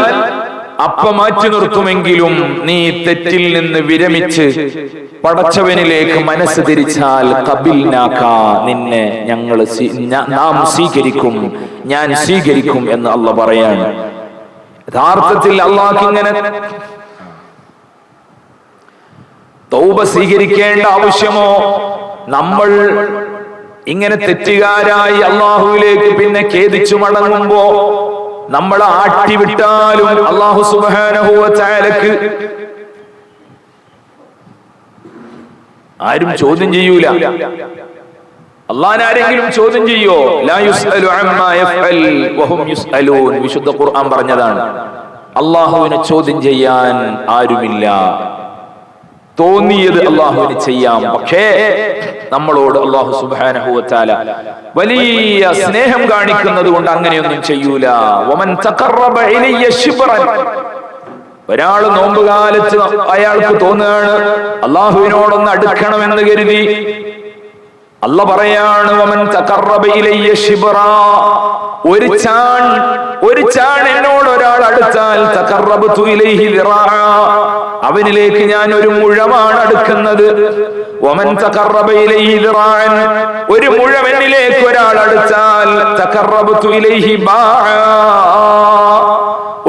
അപ്പ മാറ്റി നിർത്തുമെങ്കിലും നീ തെറ്റിൽ നിന്ന് വിരമിച്ച് പടച്ചവനിലേക്ക് മനസ്സ് തിരിച്ചാൽ ഖബിൽനാക, നിന്നെ നാം സ്വീകരിക്കും, ഞാൻ സ്വീകരിക്കും എന്ന് അള്ളാഹ് പറയാണ്. യഥാർത്ഥത്തിൽ അള്ളാഹ് ഇങ്ങനെ തൗബ സ്വീകരിക്കേണ്ട ആവശ്യമോ? നമ്മൾ ഇങ്ങനെ തെറ്റുകാരായി അള്ളാഹുവിലേക്ക് പിന്നെ ഖേദിച്ചു മടങ്ങുമ്പോ നമ്മളെ ആട്ടിവിട്ടാലും അള്ളാഹു സുബ്ഹാനഹു വ തആലക്ക് ആരും ചോദ്യം ചെയ്യൂല. അള്ളാഹനെ ആരെങ്കിലും ചോദ്യം ചെയ്യോ? ലാ യുസ്അലു അമ്മാ യഫ്അൽ വഹും യുസ്അലൂൻ. വിശുദ്ധ ഖുർആൻ പറഞ്ഞതാണ്, അള്ളാഹുവിനെ ചോദ്യം ചെയ്യാൻ ആരുമില്ല. തോന്നിയത് അള്ളാഹുവിന് ചെയ്യാം. പക്ഷേ നമ്മളോട് അള്ളാഹു സുബ്ഹാനഹു വ തആല വലിയ സ്നേഹം കാണിക്കുന്നത് കൊണ്ട് അങ്ങനെയൊന്നും ചെയ്യൂല. വമൻ തഖറബ ഇലയ്യ ശിബ്റൻ, ഒരാൾ നോമ്പ് കാലത്ത് അയാൾക്ക് തോന്നുകയാണ് അള്ളാഹുവിനോടൊന്ന് അടുക്കണമെന്ന് കരുതി, അല്ലാഹ് പറയാണ് വമൻ തഖറബ ഇലയ്യ ശിബ്റ, ഒരു ചാൺ എന്നോട് ഒരാൾ അടുത്താൽ തഖറബതു ഇലൈഹി ദിറാഅ, അവനിലേക്ക് ഞാൻ ഒരു മുഴമാണ് അടുക്കുന്നത്. വമൻ തഖറബ ഇലൈഹി ദിറാഅൻ, ഒരു മുഴവനിലേക്ക് ഒരാൾ അടുത്താൽ തഖറബതു ഇലൈഹി ബാഅ,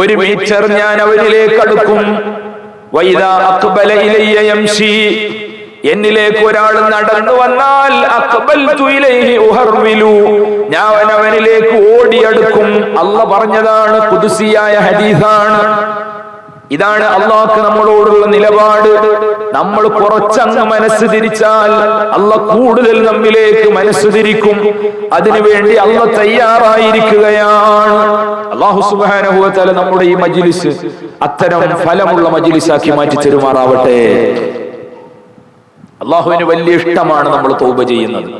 ഒരു മീറ്റർ ഞാൻ അവനിലേക്ക് അടുക്കും. വൈദാ അഖ്ബല ഇലയ്യ യംശി, എന്നിലേക്ക് ഒരാൾ നടന്നു വന്നാൽ അഖ്ബൽതു ഇലൈഹി ഉഹർവിലു, ഞാൻ അവനിലേക്ക് ഓടിയടുക്കും. അല്ലാഹ് പറഞ്ഞതാണ്, ഖുദ്സിയായ ഹദീസാണ്. ഇതാണ് അള്ളാഹ്ക്ക് നമ്മളോടുള്ള നിലപാട്. നമ്മൾ കുറച്ചങ്ങ് മനസ്സ് തിരിച്ചാൽ അള്ളാഹ് കൂടുതൽ നമ്മിലേക്ക് മനസ്സ് തിരിക്കും. അതിനുവേണ്ടി അള്ളാഹ് തയ്യാറായിരിക്കുകയാണ്. അല്ലാഹു സുബ്ഹാനഹു വ തആല നമ്മുടെ ഈ മജ്ലിസ് അത്തരം ഫലമുള്ള മജ്ലിസാക്കി മാറ്റി തരുമാറാവട്ടെ. അള്ളാഹുവിന് വലിയ ഇഷ്ടമാണ് നമ്മൾ തൗബ ചെയ്യുന്നത്.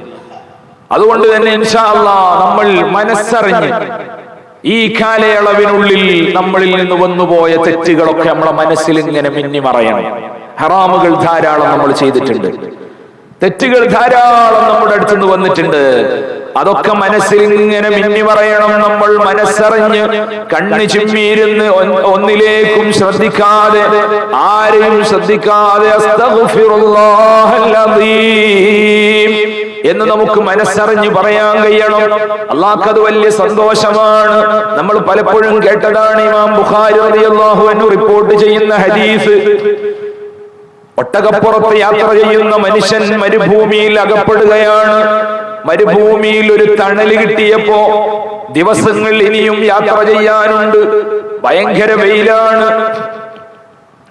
അതുകൊണ്ട് തന്നെ ഇൻഷാ അല്ലാഹ് നമ്മൾ മനസ്സറിഞ്ഞ് ഈ കാലയളവിനുള്ളിൽ നമ്മളിൽ നിന്ന് വന്നുപോയ തെറ്റുകളൊക്കെ നമ്മളെ മനസ്സിൽ ഇങ്ങനെ മിന്നിമറയണം. ഹറാമുകൾ ധാരാളം നമ്മൾ ചെയ്തിട്ടുണ്ട്, തെറ്റുകൾ ധാരാളം നമ്മുടെ അടുത്തുനിന്ന് വന്നിട്ടുണ്ട്. അതൊക്കെ മനസ്സിൽ ഇങ്ങനെ മിന്നിമറയണം. നമ്മൾ മനസ്സറിഞ്ഞ് കണ്ണ് ചിമ്മിയിരുന്ന് ഒന്നിലേക്കും ശ്രദ്ധിക്കാതെ, ആരെയും ശ്രദ്ധിക്കാതെ അസ്തഗ്ഫിറുല്ലാഹൽ അദീം എന്ന് നമുക്ക് മനസ്സറിഞ്ഞ് പറയാൻ കഴിയണം. അള്ളാഹ്ക്ക് അത് വലിയ സന്തോഷമാണ്. നമ്മൾ പലപ്പോഴും കേട്ടതാണ്, ഇമാം ബുഖാരി റളിയല്ലാഹു അൻഹു റിപ്പോർട്ട് ചെയ്യുന്ന ഹദീസ്. ഒട്ടകപ്പുറത്ത് യാത്ര ചെയ്യുന്ന മനുഷ്യൻ മരുഭൂമിയിൽ അകപ്പെടുകയാണ്. മരുഭൂമിയിൽ ഒരു തണല് കിട്ടിയപ്പോ ദിവസങ്ങൾ ഇനിയും യാത്ര ചെയ്യാനുണ്ട്, ഭയങ്കര വെയിലാണ്.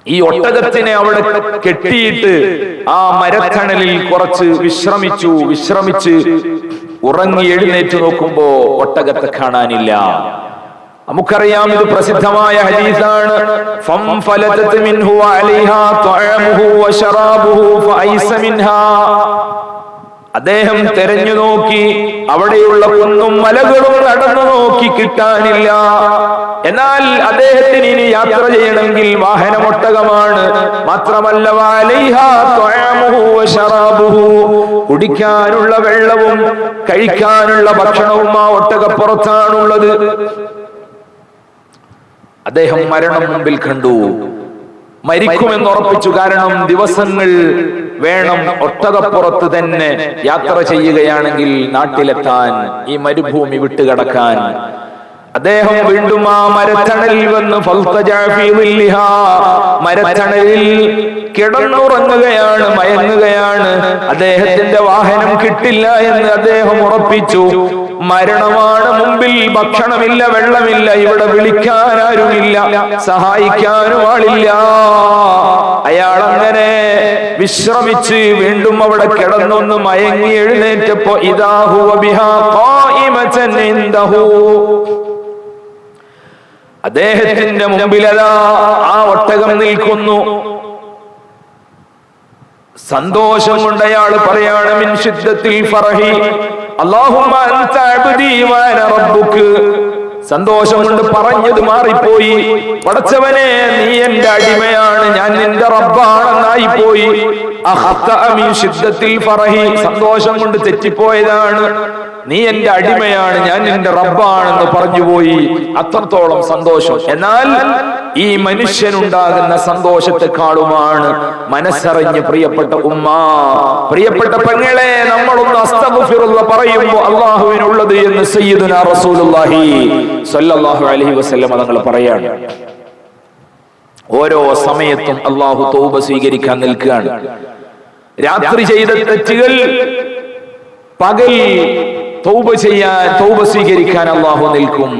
ഈ ഒട്ടകത്തിനെ അവിടെ കെട്ടിയിട്ട് ആ മരത്തണലിൽ കുറച്ച് വിശ്രമിച്ച് ഉറങ്ങി എഴുന്നേറ്റ് നോക്കുമ്പോ ഒട്ടകത്തെ കാണാനില്ല. നമുക്കറിയാം, ഇത് പ്രസിദ്ധമായ ഹദീസാണ്. ഫംഫലതത് മിൻഹു അലൈഹാ തഅമുഹു വശറാബുഹു ഫഐസ മിൻഹാ, അദ്ദേഹം തെരഞ്ഞു നോക്കി, അവിടെയുള്ള കുന്നും മലകളും നടന്നു നോക്കി, കിട്ടാനില്ല. എന്നാൽ അദ്ദേഹത്തിന് ഇനി യാത്ര ചെയ്യണമെങ്കിൽ വാഹനം ഒട്ടകമാണ്. മാത്രമല്ല വഅലൈഹാ തഅമുഹു വശറാബുഹു, കുടിക്കാനുള്ള വെള്ളവും കഴിക്കാനുള്ള ഭക്ഷണവും ആ ഒട്ടകപ്പുറത്താണുള്ളത്. അദ്ദേഹം മരണം മുമ്പിൽ കണ്ടു, മരിക്കുമെന്ന് ഉറപ്പിച്ചു. കാരണം ദിവസങ്ങൾ വേണം ഒട്ടകപ്പുറത്ത് തന്നെ യാത്ര ചെയ്യുകയാണെങ്കിൽ നാട്ടിലെത്താൻ, ഈ മരുഭൂമി വിട്ടുകടക്കാൻ. അദ്ദേഹം വീണ്ടും ആ മരത്തണലിൽ വന്ന് മരത്തണലിൽ കിടന്നുറങ്ങുകയാണ്, മയങ്ങുകയാണ്. അദ്ദേഹത്തിന്റെ വാഹനം കിട്ടില്ല എന്ന് അദ്ദേഹം ഉറപ്പിച്ചു. മരണമാണ് മുമ്പിൽ, ഭക്ഷണമില്ല, വെള്ളമില്ല, ഇവിടെ വിളിക്കാൻ ആരുമില്ല, സഹായിക്കാനും ആളില്ല. അയാൾ അങ്ങനെ വിശ്രമിച്ച് വീണ്ടും അവിടെ കിടന്നൊന്ന് മയങ്ങി എഴുന്നേറ്റപ്പോ ഇദാ ഹുവ ബിഹാ ഖായിമതൻ ഇൻദഹു, അദ്ദേഹത്തിന്റെ മുമ്പിലതാ ആ ഒട്ടകം നിൽക്കുന്നു. സന്തോഷം കൊണ്ട് അയാൾ പറയാണ് മിൻ ശിദ്ദത്തിൽ ഫറഹി അല്ലാഹുമ്മ അൻത അബ്ദി വ അന റബ്ബുക. സന്തോഷം കൊണ്ട് പറഞ്ഞത് മാറിപ്പോയി. പടച്ചവനെ, നീ എന്റെ അടിമയാണ്, ഞാൻ നിന്റെ റബ്ബാണെന്നായി പോയി. മിൻ ശിദ്ദത്തിൽ ഫറഹി, സന്തോഷം കൊണ്ട് തെറ്റിപ്പോയതാണ്. നീ എന്റെ അടിമയാണ്, ഞാൻ നിന്റെ റബ്ബാണെന്ന് പറഞ്ഞുപോയി. അത്രത്തോളം സന്തോഷം. എന്നാൽ ഈ മനുഷ്യനുണ്ടാകുന്ന സന്തോഷത്തെക്കാളുമാണ് മനസ്സറിഞ്ഞ് പ്രിയപ്പെട്ട ഉമ്മ, പ്രിയപ്പെട്ട പെങ്ങളെ, നമ്മളൊന്ന് അസ്തഗ്ഫിറുല്ലാഹ് പറയുമ്പോൾ അള്ളാഹുവിനുള്ളത് എന്ന് സയ്യിദുനാ റസൂലുള്ളാഹി സ്വല്ലല്ലാഹു അലൈഹി വസല്ലം തങ്ങൾ പറയാണ്. ഓരോ സമയത്തും അള്ളാഹു തൗബ സ്വീകരിക്കാൻ നിൽക്കുകയാണ്. രാത്രി ചെയ്ത തെറ്റുകൾ പകൽ തൗബ സ്വീകരിക്കാൻ അള്ളാഹു നിൽക്കും.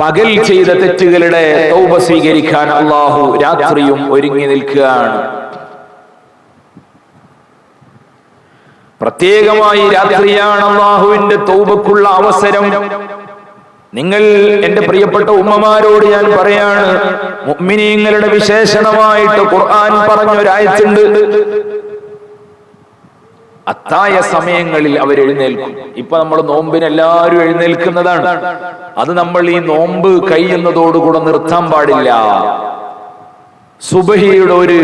പകൽ ചെയ്ത തെറ്റുകളുടെ തൗബ സ്വീകരിക്കാൻ അള്ളാഹു രാത്രിയും ഒരുങ്ങി നിൽക്കുകയാണ്. പ്രത്യേകമായി രാത്രിയാണ് അള്ളാഹുവിന്റെ തൗബക്കുള്ള അവസരം. നിങ്ങൾ എന്റെ പ്രിയപ്പെട്ട ഉമ്മമാരോട് ഞാൻ പറയാണ്, മുഅ്മിനീങ്ങളുടെ വിശേഷണമായിട്ട് ഖുർആൻ പറഞ്ഞൊരായത്തുണ്ട്. അത്തായ സമയങ്ങളിൽ അവർ എഴുന്നേൽക്കും. ഇപ്പൊ നമ്മൾ നോമ്പിന് എല്ലാവരും എഴുന്നേൽക്കുന്നതാണ്. അത് നമ്മൾ ഈ നോമ്പ് കഴിയുന്നതോടുകൂടെ നിർത്താൻ പാടില്ല. സുബഹിയുടെ ഒരു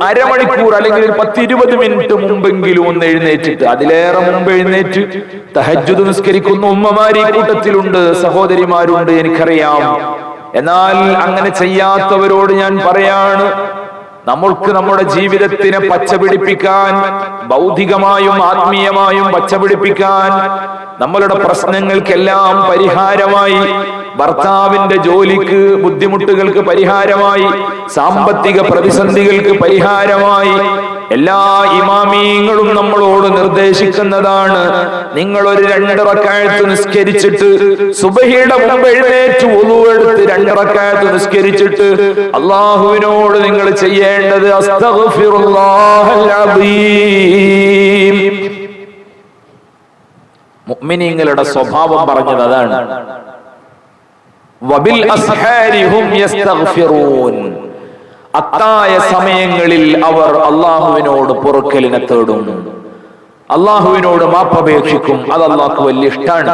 അരമണിക്കൂർ അല്ലെങ്കിൽ ഒരു 10-20 മിനിറ്റ് മുമ്പെങ്കിലും ഒന്ന് എഴുന്നേറ്റിട്ട്, അതിലേറെ മുമ്പ് എഴുന്നേറ്റ് തഹജ്ജുദ് നിസ്കരിക്കുന്ന ഉമ്മമാര് ഈ കൂട്ടത്തിലുണ്ട്, സഹോദരിമാരുണ്ട്, എനിക്കറിയാം. എന്നാൽ അങ്ങനെ ചെയ്യാത്തവരോട് ഞാൻ പറയാണ്, നമ്മൾക്ക് നമ്മുടെ ജീവിതത്തിനെ പച്ചപിടിപ്പിക്കാൻ, ഭൗതികമായും ആത്മീയമായും പച്ചപിടിപ്പിക്കാൻ, നമ്മളുടെ പ്രശ്നങ്ങൾക്കെല്ലാം പരിഹാരമായി, ഭർത്താവിന്റെ ജോലിക്ക് ബുദ്ധിമുട്ടുകൾക്ക് പരിഹാരമായി, സാമ്പത്തിക പ്രതിസന്ധികൾക്ക് പരിഹാരമായി എല്ലാ ഇമാമീങ്ങളും നമ്മളോട് നിർദ്ദേശിക്കുന്നതാണ്, നിങ്ങൾ ഒരു 2 റക്അത്ത് നിസ്കരിച്ചിട്ട് സുബഹിയുടെ മുമ്പ് എഴുന്നേറ്റ് വുളു എടുത്ത് 2 റക്അത്ത് നിസ്കരിച്ചിട്ട് അല്ലാഹുവിനോട് നിങ്ങൾ ചെയ്യേണ്ടത് അസ്തഗ്ഫിറുല്ലാഹൽ അദീം. മുഅ്മിനീങ്ങളുടെ സ്വഭാവം പറഞ്ഞത് അതാണ്. വബിൽ അസ്ഹാരി ഹും യസ്തഗ്ഫിറൂൻ, അത്തായ സമയങ്ങളിൽ അവർ അള്ളാഹുവിനോട് പൊറുക്കലിനെ തേടും, അള്ളാഹുവിനോട് മാപ്പപേക്ഷിക്കും. അത് അള്ളാഹ്ക്ക് വലിയ ഇഷ്ടമാണ്.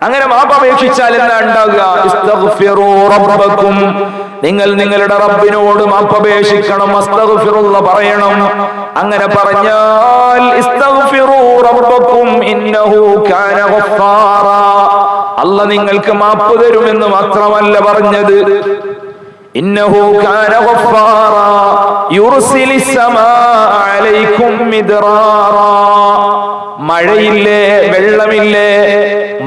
അങ്ങനെ മാപ്പപേക്ഷിച്ചാൽ എന്താ ഉണ്ടാകുക? ഇസ്തഗ്ഫിറൂ റബ്ബക്കും, നിങ്ങൾ നിങ്ങളുടെ റബ്ബിനോട് മാപ്പപേക്ഷിക്കണം, അസ്തഗ്ഫിറുല്ലാഹ് പറയണം. അങ്ങനെ പറഞ്ഞാൽ ഇസ്തഗ്ഫിറൂ റബ്ബക്കും ഇന്നഹു കാന ഗഫാറ, അല്ലാഹ് നിങ്ങൾക്ക് മാപ്പ് തരുമെന്ന് മാത്രമല്ല പറഞ്ഞത്, ഇന്നഹു കാന ഗഫാറ യുർസിലിസ് സമാഅ അലൈക്കും മിദ്റാറ. മഴയില്ലേ, വെള്ളമില്ലേ,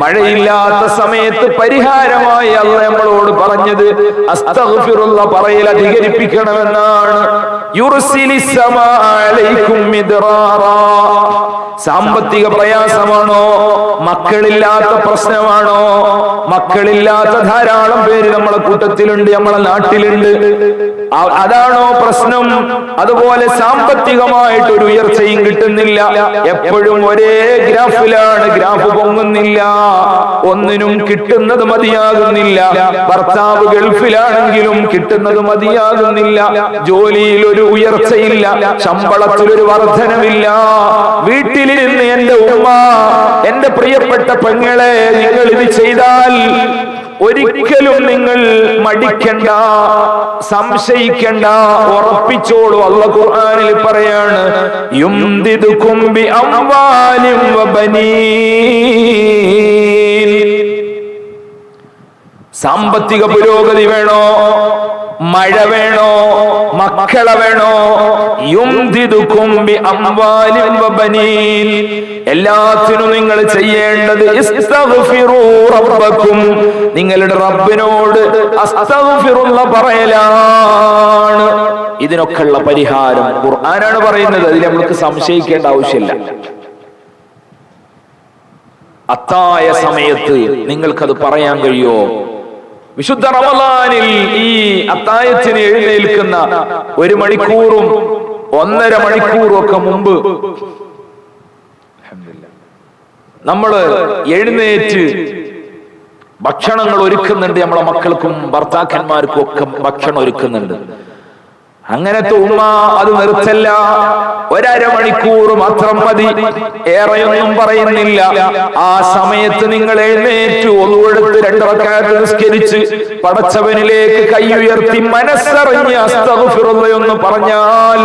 മഴയില്ലാത്ത സമയത്ത് പരിഹാരമായി അല്ലാഹ് നമ്മളോട് പറഞ്ഞത് അസ്തഗ്ഫിറുല്ലാഹ് പറയൽ അധികരിപ്പിക്കണമെന്നാണ്. യുർസിലിസ് സമാഅ അലൈക്കും മിദ്റാറ. സാമ്പത്തിക പ്രയാസമാണോ, മക്കളില്ലാത്ത പ്രശ്നമാണോ, മക്കളില്ലാത്ത ധാരാളം പേര് നമ്മളെ കൂട്ടത്തിലുണ്ട്, നമ്മളെ നാട്ടിലുണ്ട്, അതാണോ പ്രശ്നം? അതുപോലെ സാമ്പത്തികമായിട്ട് ഒരു ഉയർച്ചയും കിട്ടുന്നില്ല, എപ്പോഴും ഒരേ ഗ്രാഫിലാണ്, ഗ്രാഫ് പൊങ്ങുന്നില്ല, ഒന്നിനും കിട്ടുന്നത് മതിയാകുന്നില്ല. ഭർത്താവ് ഗൾഫിലാണെങ്കിലും കിട്ടുന്നത് മതിയാകുന്നില്ല, ജോലിയിൽ ഒരു ഉയർച്ചയില്ല, ശമ്പളത്തിൽ ഒരു വർധനവില്ല. വീട്ടിലിരുന്ന് എന്റെ ഉമ്മ, എന്റെ പ്രിയപ്പെട്ട പെങ്ങളെ, നിങ്ങൾ ഇത് ചെയ്താൽ ഒരിക്കലും നിങ്ങൾ മടിക്കണ്ട, സംശയിക്കണ്ട, ഉറപ്പിച്ചോളൂ. അല്ലാഹു ഖുർആനിൽ പറയാണ്, യുംദിദുകും ബി അംവാലിൻ വബനീൻ. സാമ്പത്തിക പുരോഗതി വേണോ, മഴ വേണോ, മക്കളെ വേണോ? യുംദിദുകും ബി അംവാലിൻ വബനീൻ. എല്ലാത്തിനും നിങ്ങൾ ചെയ്യേണ്ടത് ഇസ്തഗ്ഫിറൂ റബ്ബക്കും, നിങ്ങളുടെ റബ്ബിനോട് അസ്തഗ്ഫിറുല്ലാഹ് പറയലാണ്. ഇതിനൊക്കെയുള്ള പരിഹാരം ഖുർആനാണ് പറയുന്നത്, അതിൽ നമുക്ക് സംശയിക്കേണ്ട ആവശ്യമില്ല. അത്തായ സമയത്ത് നിങ്ങൾക്കത് പറയാൻ കഴിയോ? വിശുദ്ധ റമളാനിൽ ഈ അത്തായത്തിന് എഴുന്നേൽക്കുന്ന 1 മണിക്കൂറും 1.5 മണിക്കൂറും ഒക്കെ മുമ്പ് നമ്മള് എഴുന്നേറ്റ് ഭക്ഷണങ്ങൾ ഒരുക്കുന്നുണ്ട്. നമ്മളെ മക്കൾക്കും ഭർത്താക്കന്മാർക്കും ഒക്കെ ഭക്ഷണം ഒരുക്കുന്നുണ്ട്. അങ്ങനത്തെ ഉമ്മ അത് നിർത്തല്ല, 1.5 മണിക്കൂർ മാത്രം മതി, ഏറെയൊന്നും പറയുന്നില്ല. ആ സമയത്ത് നിങ്ങൾ എഴുന്നേറ്റ് ഒളുവെടുത്ത് 2 റക്അത്ത് നിസ്കരിച്ച് പടച്ചവനിലേക്ക് കൈ ഉയർത്തി മനസ്സറിഞ്ഞ് അസ്തഗ്ഫിറുല്ലാഹ് എന്ന് പറഞ്ഞാൽ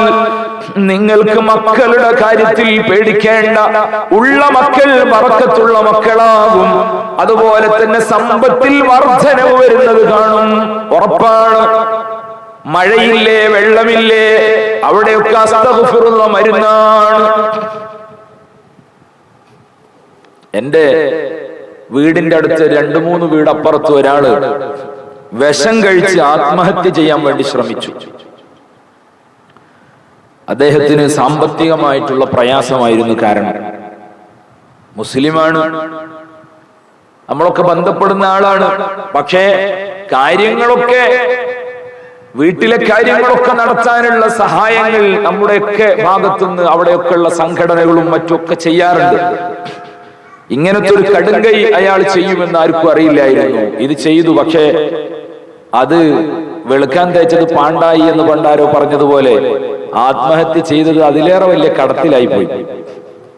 നിങ്ങൾക്ക് മക്കളുടെ കാര്യത്തിൽ പേടിക്കേണ്ട. ഉള്ള മക്കൾ ബറക്കത്തുള്ള മക്കളാകും. അതുപോലെ തന്നെ സമ്പത്തിൽ വർധനവ് വരുന്നത് കാണും, ഉറപ്പാണ്. മഴയില്ലേ, വെള്ളമില്ലേ, അവിടെയൊക്കെ അസ്തഗ്ഫിറുല്ലാഹ് മരുന്നാണ്. എന്റെ വീടിന്റെ അടുത്ത് 2-3 വീടപ്പുറത്ത് ഒരാള് വിഷം കഴിച്ച് ആത്മഹത്യ ചെയ്യാൻ വേണ്ടി ശ്രമിച്ചു. അദ്ദേഹത്തിന് സാമ്പത്തികമായിട്ടുള്ള പ്രയാസമായിരുന്നു. കാരണം മുസ്ലിമാണ്, നമ്മളൊക്കെ ബന്ധപ്പെടുന്ന ആളാണ്. പക്ഷേ കാര്യങ്ങളൊക്കെ, വീട്ടിലെ കാര്യങ്ങളൊക്കെ നടത്താനുള്ള സഹായങ്ങൾ നമ്മുടെയൊക്കെ ഭാഗത്തുനിന്ന് അവിടെയൊക്കെയുള്ള സംഘടനകളും മറ്റുമൊക്കെ ചെയ്യാറുണ്ട്. ഇങ്ങനത്തെ ഒരു കടുങ്കൈ അയാൾ ചെയ്യുമെന്ന് ആർക്കും അറിയില്ലായിരുന്നു. ഇത് ചെയ്തു. പക്ഷേ അത് വെളുക്കാൻ തേച്ചത് പാണ്ടായി എന്ന് പണ്ടാരോ പറഞ്ഞതുപോലെ ആത്മഹത്യ ചെയ്തത് അതിലേറെ വലിയ കടത്തിലായി പോയി.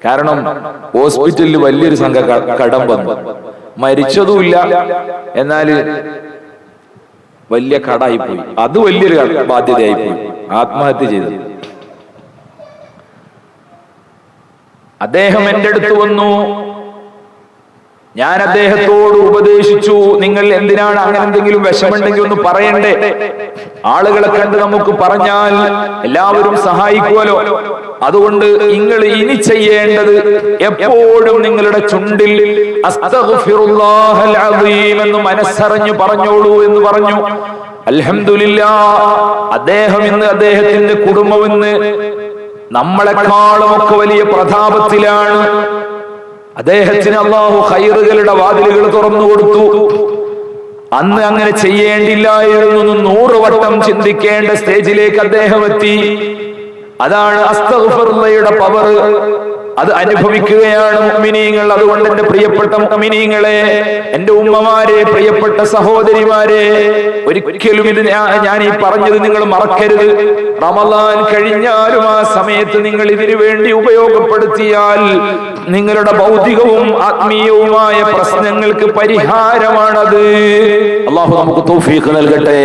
കാരണം ഹോസ്പിറ്റലിൽ വലിയൊരു സംഘ കടം വന്നു. മരിച്ചതുമില്ല, എന്നാല് വലിയ കടായിപ്പോയി. അത് വലിയൊരു ബാധ്യതയായിപ്പോയി. ആത്മഹത്യ ചെയ്തു. അദ്ദേഹം എന്റെ അടുത്ത് വന്നു. ഞാൻ അദ്ദേഹത്തോട് ഉപദേശിച്ചു, നിങ്ങൾ എന്തിനാണ് അങ്ങനെ എന്തെങ്കിലും വിഷമുണ്ടെങ്കിൽ ഒന്ന് പറയണ്ടേ? ആളുകളെ കണ്ട് നമുക്ക് പറഞ്ഞാൽ എല്ലാവരും സഹായിക്കുമല്ലോ. അതുകൊണ്ട് നിങ്ങൾ ഇനി ചെയ്യേണ്ടത് എപ്പോഴും നിങ്ങളുടെ ചുണ്ടിൽ അസ്തഗ്ഫിറുല്ലാഹൽ അസീം എന്ന് മനസ്സറിഞ്ഞു പറഞ്ഞോളൂ എന്ന് പറഞ്ഞു. അൽഹംദുലില്ലാഹ്, അദ്ദേഹം ഇന്ന്, അദ്ദേഹത്തിന്റെ കുടുംബം ഇന്ന് നമ്മളെക്കാളും ഒക്കെ വലിയ പ്രതാപത്തിലാണ്. അദ്ദേഹത്തിന് അല്ലാഹു ഖൈറുകളുടെ വാതിലുകൾ തുറന്നു കൊടുത്തു. അന്ന് അങ്ങനെ ചെയ്യേണ്ടില്ലായിരുന്നു 100 വട്ടം ചിന്തിക്കേണ്ട സ്റ്റേജിലേക്ക് അദ്ദേഹം എത്തി. അതാണ് അസ്തഗ്ഫിറുല്ലാഹയുടെ പവർ. അത് അനുഭവിക്കുകയാണ് മുഅ്മിനീങ്ങൾ. അതുകൊണ്ട് എന്റെ പ്രിയപ്പെട്ട മുഅ്മിനീങ്ങളെ, എന്റെ ഉമ്മമാരെ, പ്രിയപ്പെട്ട സഹോദരിമാരെ, ഒരിക്കലും ഇത് ഞാൻ ഈ പറഞ്ഞത് നിങ്ങൾ മറക്കരുത്. റമളാൻ കഴിഞ്ഞാലും ആ സമയത്ത് നിങ്ങൾ ഇതിനു വേണ്ടി ഉപയോഗപ്പെടുത്തിയാൽ നിങ്ങളുടെ ഭൗതികവും ആത്മീയവുമായ പ്രശ്നങ്ങൾക്ക് പരിഹാരമാണത്. അല്ലാഹു നമുക്ക് തൗഫീഖ് നൽകട്ടെ.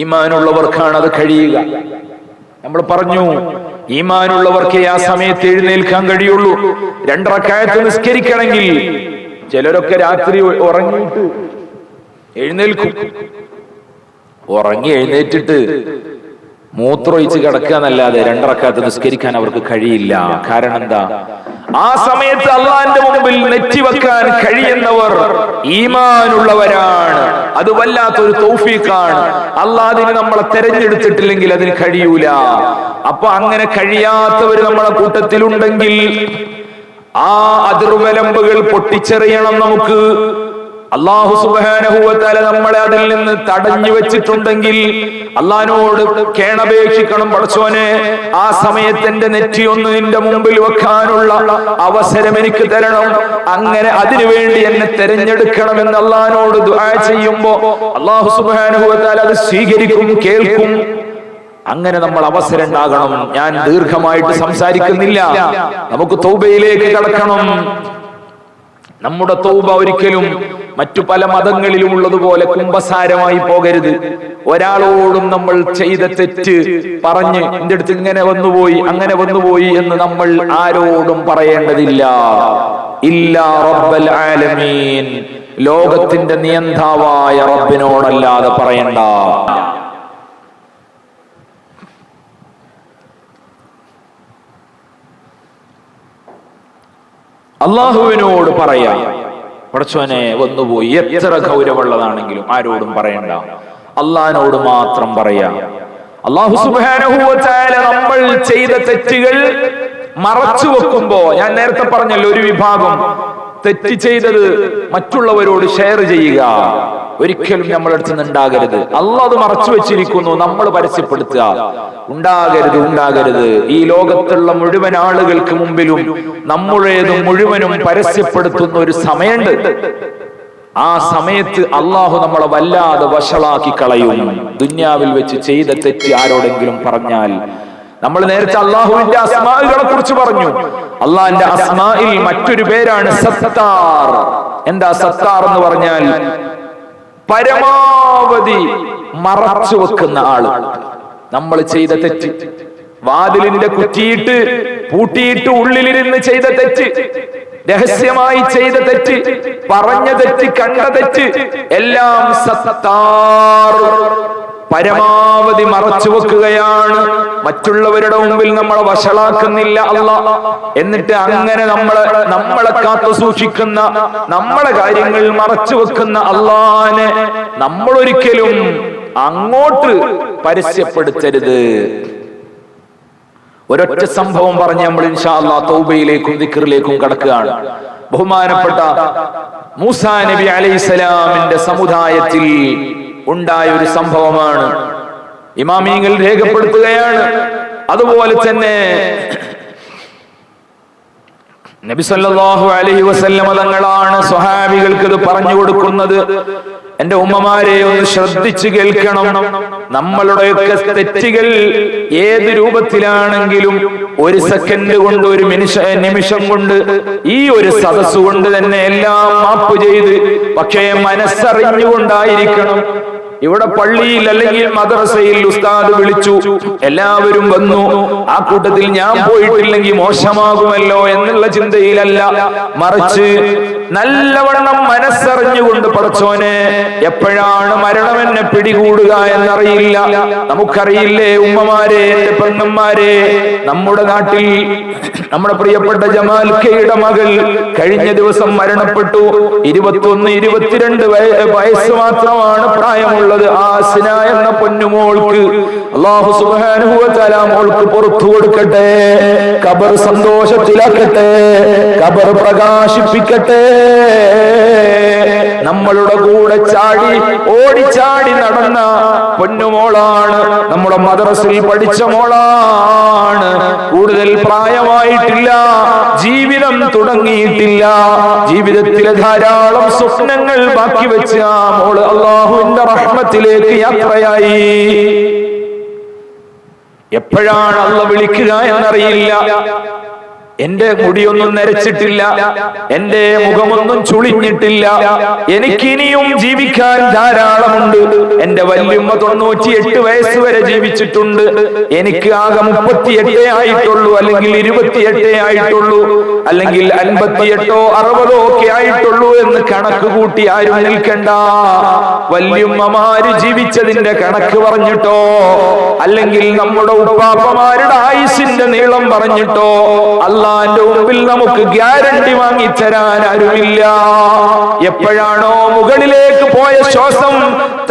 ഈമാനുള്ളവർക്കാണ് അത് കഴിയുക. നമ്മൾ പറഞ്ഞു, ഈമാനുള്ളവർക്കേ ആ സമയത്ത് എഴുന്നേൽക്കാൻ കഴിയുള്ളൂ. 2 റക്അത്ത് നിസ്കരിക്കണമെങ്കിൽ ചിലരൊക്കെ രാത്രി ഉറങ്ങിയിട്ട് എഴുന്നേൽക്കും. ഉറങ്ങി എഴുന്നേറ്റിട്ട് മൂത്രമൊഴിച്ച് കിടക്കുക എന്നല്ലാതെ 2 റക്അത്ത് നിസ്കരിക്കാൻ അവർക്ക് കഴിയില്ല. കാരണം എന്താ? ആ സമയത്ത് അള്ളാന്റെ മുമ്പിൽ നെറ്റിവെക്കാൻ കഴിയുന്നവർ ഈമാനുള്ളവരാണ്. അത് വല്ലാത്തൊരു തൗഫീഖാണ്. അള്ളാഹ് നമ്മളെ തെരഞ്ഞെടുത്തിട്ടില്ലെങ്കിൽ അതിന് കഴിയൂല. അപ്പൊ അങ്ങനെ കഴിയാത്തവർ നമ്മളെ കൂട്ടത്തിലുണ്ടെങ്കിൽ ആ അതിർവലമ്പുകൾ പൊട്ടിച്ചെറിയണം നമുക്ക്. അല്ലാഹു സുബ്ഹാനഹു വ തആല നമ്മളെ അതിൽ നിന്ന് തടഞ്ഞു വെച്ചിട്ടുണ്ടെങ്കിൽ അള്ളാഹിനോട് കേണപേക്ഷിക്കണം. പടച്ചോനെ, ആ സമയത്ത് എന്റെ നെറ്റിയൊന്ന് നിന്റെ മുമ്പിൽ വെക്കാനുള്ള അവസരം എനിക്ക് തരണം. അങ്ങനെ അതിനുവേണ്ടി എന്നെ തെരഞ്ഞെടുക്കണമെന്ന് അള്ളാഹിനോട് ദുആ ചെയ്യുമ്പോ അല്ലാഹു സുബ്ഹാനഹു വ തആല അത് സ്വീകരിക്കും, കേൾക്കും. അങ്ങനെ നമ്മൾ അവസരം ഉണ്ടാകണം. ഞാൻ ദീർഘമായിട്ട് സംസാരിക്കുന്നില്ല. നമുക്ക് തൗബയിലേക്ക് കടക്കണം. നമ്മുടെ തൗബ ഒരിക്കലും മറ്റു പല മതങ്ങളിലും ഉള്ളതുപോലെ കുമ്പസാരമായി പോകരുത്. ഒരാളോടും നമ്മൾ ചെയ്ത തെറ്റ് പറഞ്ഞ് എന്റെ അടുത്ത് ഇങ്ങനെ വന്നുപോയി, അങ്ങനെ വന്നുപോയി എന്ന് നമ്മൾ ആരോടും പറയേണ്ടതില്ല. ഇല്ലാ റബ്ബൽ ആലമീൻ, ലോകത്തിന്റെ നിയന്താവായ റബ്ബിനോടല്ലാതെ പറയണ്ട. അള്ളാഹുവിനോട് പറയാം, പടച്ചോനെ വന്നുപോയി, എത്ര ഗൗരവമുള്ളതാണെങ്കിലും ആരോടും പറയണ്ട, അള്ളാഹിനോട് മാത്രം പറയാം. അല്ലാഹു സുബ്ഹാനഹു വ തആല നമ്മൾ ചെയ്ത തെറ്റുകൾ മറച്ചു വെക്കുമ്പോ, ഞാൻ നേരത്തെ പറഞ്ഞല്ലോ, ഒരു വിഭാഗം തെറ്റ് ചെയ്തത് മറ്റുള്ളവരോട് ഷെയർ ചെയ്യുക ഒരിക്കലും നമ്മുടെ അടുത്ത് നിന്ന് ഉണ്ടാകരുത്. അള്ളാഹ് അത് മറച്ചു വെച്ചിരിക്കുന്നു, നമ്മൾ പരസ്യപ്പെടുത്തുക ഉണ്ടാകരുത്. ഈ ലോകത്തുള്ള മുഴുവൻ ആളുകൾക്ക് മുമ്പിലും നമ്മുടേതും മുഴുവനും പരസ്യപ്പെടുത്തുന്ന ഒരു സമയമുണ്ട്. ആ സമയത്ത് അള്ളാഹു നമ്മളെ വല്ലാതെ വഷളാക്കി കളയും. ദുന്യാവിൽ വെച്ച് ചെയ്ത തെറ്റ് ആരോടെങ്കിലും പറഞ്ഞാൽ, നമ്മൾ നേരത്തെ അള്ളാഹുവിന്റെ അസ്മാഇകളെ കുറിച്ച് പറഞ്ഞു. അള്ളാഹിന്റെ അസ്മാഇൽ മറ്റൊരു പേരാണ് സത്താർ. എന്താ സത്താർ എന്ന് പറഞ്ഞാൽ? പരമാവധി മറച്ചു വെക്കുന്ന ആള്. നമ്മൾ ചെയ്ത തെറ്റ്, വാതിലിന്റെ കുറ്റിയിട്ട് പൂട്ടിയിട്ട് ഉള്ളിലിരുന്ന് ചെയ്ത തെറ്റ്, രഹസ്യമായി ചെയ്ത തെറ്റ്, പറഞ്ഞ തെറ്റ്, കണ്ട തെറ്റ്, എല്ലാം സത്താർ, പരമാവധി മറച്ചു വെക്കുകയാണ്. മറ്റുള്ളവരുടെ മുമ്പിൽ നമ്മളെ വഷളാക്കുന്നില്ല അല്ലാഹ്. എന്നിട്ട് അങ്ങനെ നമ്മളെ കാത്തു സൂക്ഷിക്കുന്ന, നമ്മളെ കാര്യങ്ങൾ മറച്ചു വെക്കുന്ന അല്ലാഹനെ നമ്മളൊരിക്കലും അങ്ങോട്ട് പരസ്യപ്പെടുത്തരുത്. ഒരൊറ്റ സംഭവം പറഞ്ഞ് നമ്മൾ ഇൻഷാ അല്ലാഹ് തൗബയിലേക്കും ദിക്റിലേക്കും കടക്കുകയാണ്. ബഹുമാനപ്പെട്ട മൂസാ നബി അലൈഹിസ്സലാമിന്റെ സമുദായത്തിൽ ഉണ്ടായ ഒരു സംഭവമാണ്. ഇമാമിയങ്ങൾ രേഖപ്പെടുത്തുകയാണ്. അതുപോലെ തന്നെ നബി സല്ലല്ലാഹു അലൈഹി വസല്ലമ തങ്ങളാണ് സ്വഹാബികൾക്ക് ഇത് പറഞ്ഞു കൊടുക്കുന്നത്. എന്റെ ഉമ്മമാരെ ഒന്ന് ശ്രദ്ധിച്ചു കേൾക്കണം. നമ്മളുടെയൊക്കെ തെറ്റുകൾ ഏത് രൂപത്തിലാണെങ്കിലും ഒരു സെക്കൻഡ് കൊണ്ട്, ഒരു നിമിഷം കൊണ്ട്, ഈ ഒരു സദസ് കൊണ്ട് തന്നെ എല്ലാം മാപ്പ് ചെയ്ത്, പക്ഷേ മനസ്സറിഞ്ഞുകൊണ്ടായിരിക്കണം. ഇവിടെ പള്ളിയിൽ അല്ലെങ്കിൽ മദ്രസയിൽ ഉസ്താദ് വിളിച്ചു, എല്ലാവരും വന്നു, ആ കൂട്ടത്തിൽ ഞാൻ പോയിട്ടില്ലെങ്കിൽ മോശമാകുമല്ലോ എന്നുള്ള ചിന്തയിലല്ല, മറിച്ച് നല്ലവണ്ണം മനസ്സറിഞ്ഞുകൊണ്ട്, പടച്ചോനെ എപ്പോഴാണ് മരണം എന്നെ പിടികൂടുക എന്നറിയില്ല. നമുക്കറിയില്ലേ ഉമ്മമാരെ, എന്റെ പെങ്ങന്മാരെ, നമ്മുടെ നാട്ടിൽ നമ്മുടെ പ്രിയപ്പെട്ട ജമാൽ കെയുടെ മകൾ കഴിഞ്ഞ ദിവസം മരണപ്പെട്ടു. 21-22 വയസ്സ് മാത്രമാണ് പ്രായമുള്ളത്. ആസിന എന്ന പൊന്നുമോൾക്ക് അല്ലാഹു സുബ്ഹാനഹു വ തആല മോൾക്ക് പുറത്തു കൊടുക്കട്ടെ, ഖബർ സന്തോഷത്തിലാക്കട്ടെ, ഖബർ പ്രകാശിപ്പിക്കട്ടെ. നമ്മളുടെ കൂടെ ഓടിച്ചാടി നടന്ന പൊന്നുമോളാണ്, നമ്മുടെ മദ്രസയിൽ പഠിച്ച മോളാണ്. കൂടുതൽ പ്രായമായിട്ടില്ല, ജീവിതം തുടങ്ങിയിട്ടില്ല, ജീവിതത്തിലെ ധാരാളം സ്വപ്നങ്ങൾ ബാക്കി വെച്ച ആ മോള് അല്ലാഹുവിന്റെ റഹ്മത്തിലേക്ക് യാത്രയായി. എപ്പോഴാണ് അല്ലാഹ് വിളിക്കുക എന്നറിയില്ല. എന്റെ മുടിയൊന്നും നരച്ചിട്ടില്ല, എന്റെ മുഖമൊന്നും ചുളിഞ്ഞിട്ടില്ല, എനിക്കിനിയും ജീവിക്കാൻ ധാരാളമുണ്ട്. എന്റെ വല്യമ്മ 98 വയസ്സ് വരെ ജീവിച്ചിട്ടുണ്ട്, എനിക്ക് ആകെ 38 ആയിട്ടുള്ളൂ, അല്ലെങ്കിൽ 28 ആയിട്ടുള്ളൂ, അല്ലെങ്കിൽ 58 60 ഒക്കെ ആയിട്ടുള്ളൂ എന്ന് കണക്ക് കൂട്ടി ആരും നിൽക്കണ്ട. വല്യമ്മമാര് ജീവിച്ചതിന്റെ കണക്ക് പറഞ്ഞിട്ടോ, അല്ലെങ്കിൽ നമ്മുടെ ഉപ്പാപ്പമാരുടെ ആയുസിന്റെ നീളം പറഞ്ഞിട്ടോ അള്ളാന്റെ മുമ്പിൽ നമുക്ക് ഗ്യാരണ്ടി വാങ്ങിത്തരാൻ ആരുമില്ല. എപ്പോഴാണോ മുകളിലേക്ക് പോയ ശ്വാസം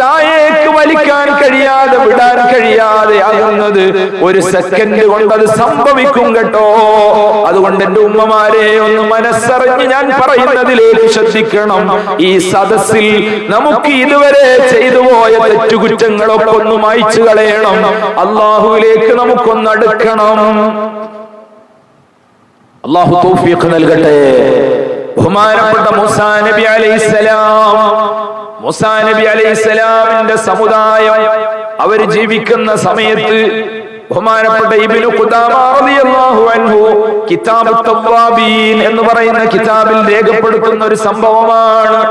താഴേക്ക് വലിക്കാൻ കഴിയാതെ, വിടാൻ കഴിയാതെ ആകുന്നത്, ഒരു സെക്കൻഡ് കൊണ്ട് അത് സംഭവിക്കും കേട്ടോ. അതുകൊണ്ട് എന്റെ ഉമ്മമാരെ ഒന്ന് മനസ്സറിഞ്ഞ് ഞാൻ പറയുന്നതിലേക്ക് ശ്രദ്ധിക്കണം. ഈ സദസ്സിൽ നമുക്ക് ഇതുവരെ ചെയ്തു പോയ തെറ്റുകുറ്റങ്ങളൊക്കെ ഒന്ന് മായ്ച്ചു കളയണം. അള്ളാഹുവിലേക്ക് നമുക്കൊന്ന് അടുക്കണം. അല്ലാഹു തൗഫീഖ് നൽകട്ടെ. ബഹുമാനപ്പെട്ട മൂസാ നബി അലൈഹിസ്സലാമിന്റെ സമുദായം അവർ ജീവിക്കുന്ന സമയത്ത് ബഹുമാനപ്പെട്ട ഇബ്നു ഖുദാമ റളിയല്ലാഹു അൻഹു കിതാബ് തവ്വാബീൻ എന്ന് പറയുന്ന കിതാബിൽ രേഖപ്പെടുത്തുന്ന ഒരു സംഭവമാണ്.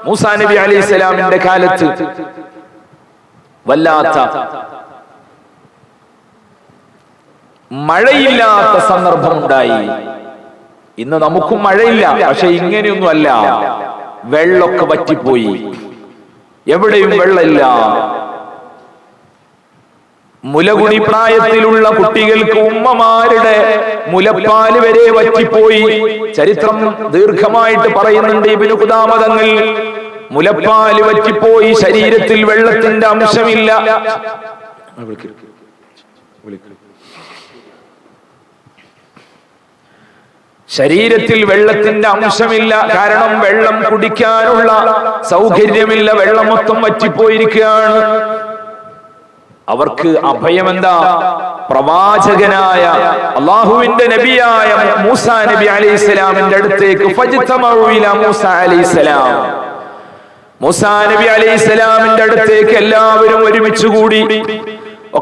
മൂസാ നബി അലൈഹിസ്സലാമിന്റെ കാലത്ത് വല്ലാത്ത മഴയില്ലാത്ത സന്ദർഭമുണ്ടായി. ഇന്ന് നമുക്കും മഴയില്ല, പക്ഷെ ഇങ്ങനെയൊന്നും അല്ല. വെള്ളമൊക്കെ വറ്റിപ്പോയി, എവിടെയും വെള്ളമില്ല. മുലകുടി പ്രായത്തിലുള്ള കുട്ടികൾക്ക് ഉമ്മമാരുടെ മുലപ്പാല് വരെ വറ്റിപ്പോയി. ചരിത്രം ദീർഘമായിട്ട് പറയുന്നുണ്ട് ഇബ്നു ഖുദാമ തങ്ങൾ. മുലപ്പാല് വറ്റിപ്പോയി, ശരീരത്തിൽ വെള്ളത്തിന്റെ അംശമില്ല. ശരീരത്തിൽ വെള്ളത്തിന്റെ അംശമില്ല. കാരണം വെള്ളം കുടിക്കാനുള്ള സൗകര്യമില്ല, വെള്ളം മൊത്തം വറ്റിപ്പോയിരിക്കുകയാണ്. അവർക്ക് അഭയം എന്താ? പ്രവാചകനായ അള്ളാഹുവിന്റെ നബിയായ മൂസാ നബി അലൈഹിസ്സലാമിന്റെ അടുത്തേക്ക് ഫജ്തമഉ ഇലാ മൂസാ അലൈഹിസ്സലാം. മൂസാ നബി അലൈഹിസ്സലാമിന്റെ അടുത്തേക്ക് എല്ലാവരും ഒരുമിച്ച് കൂടി.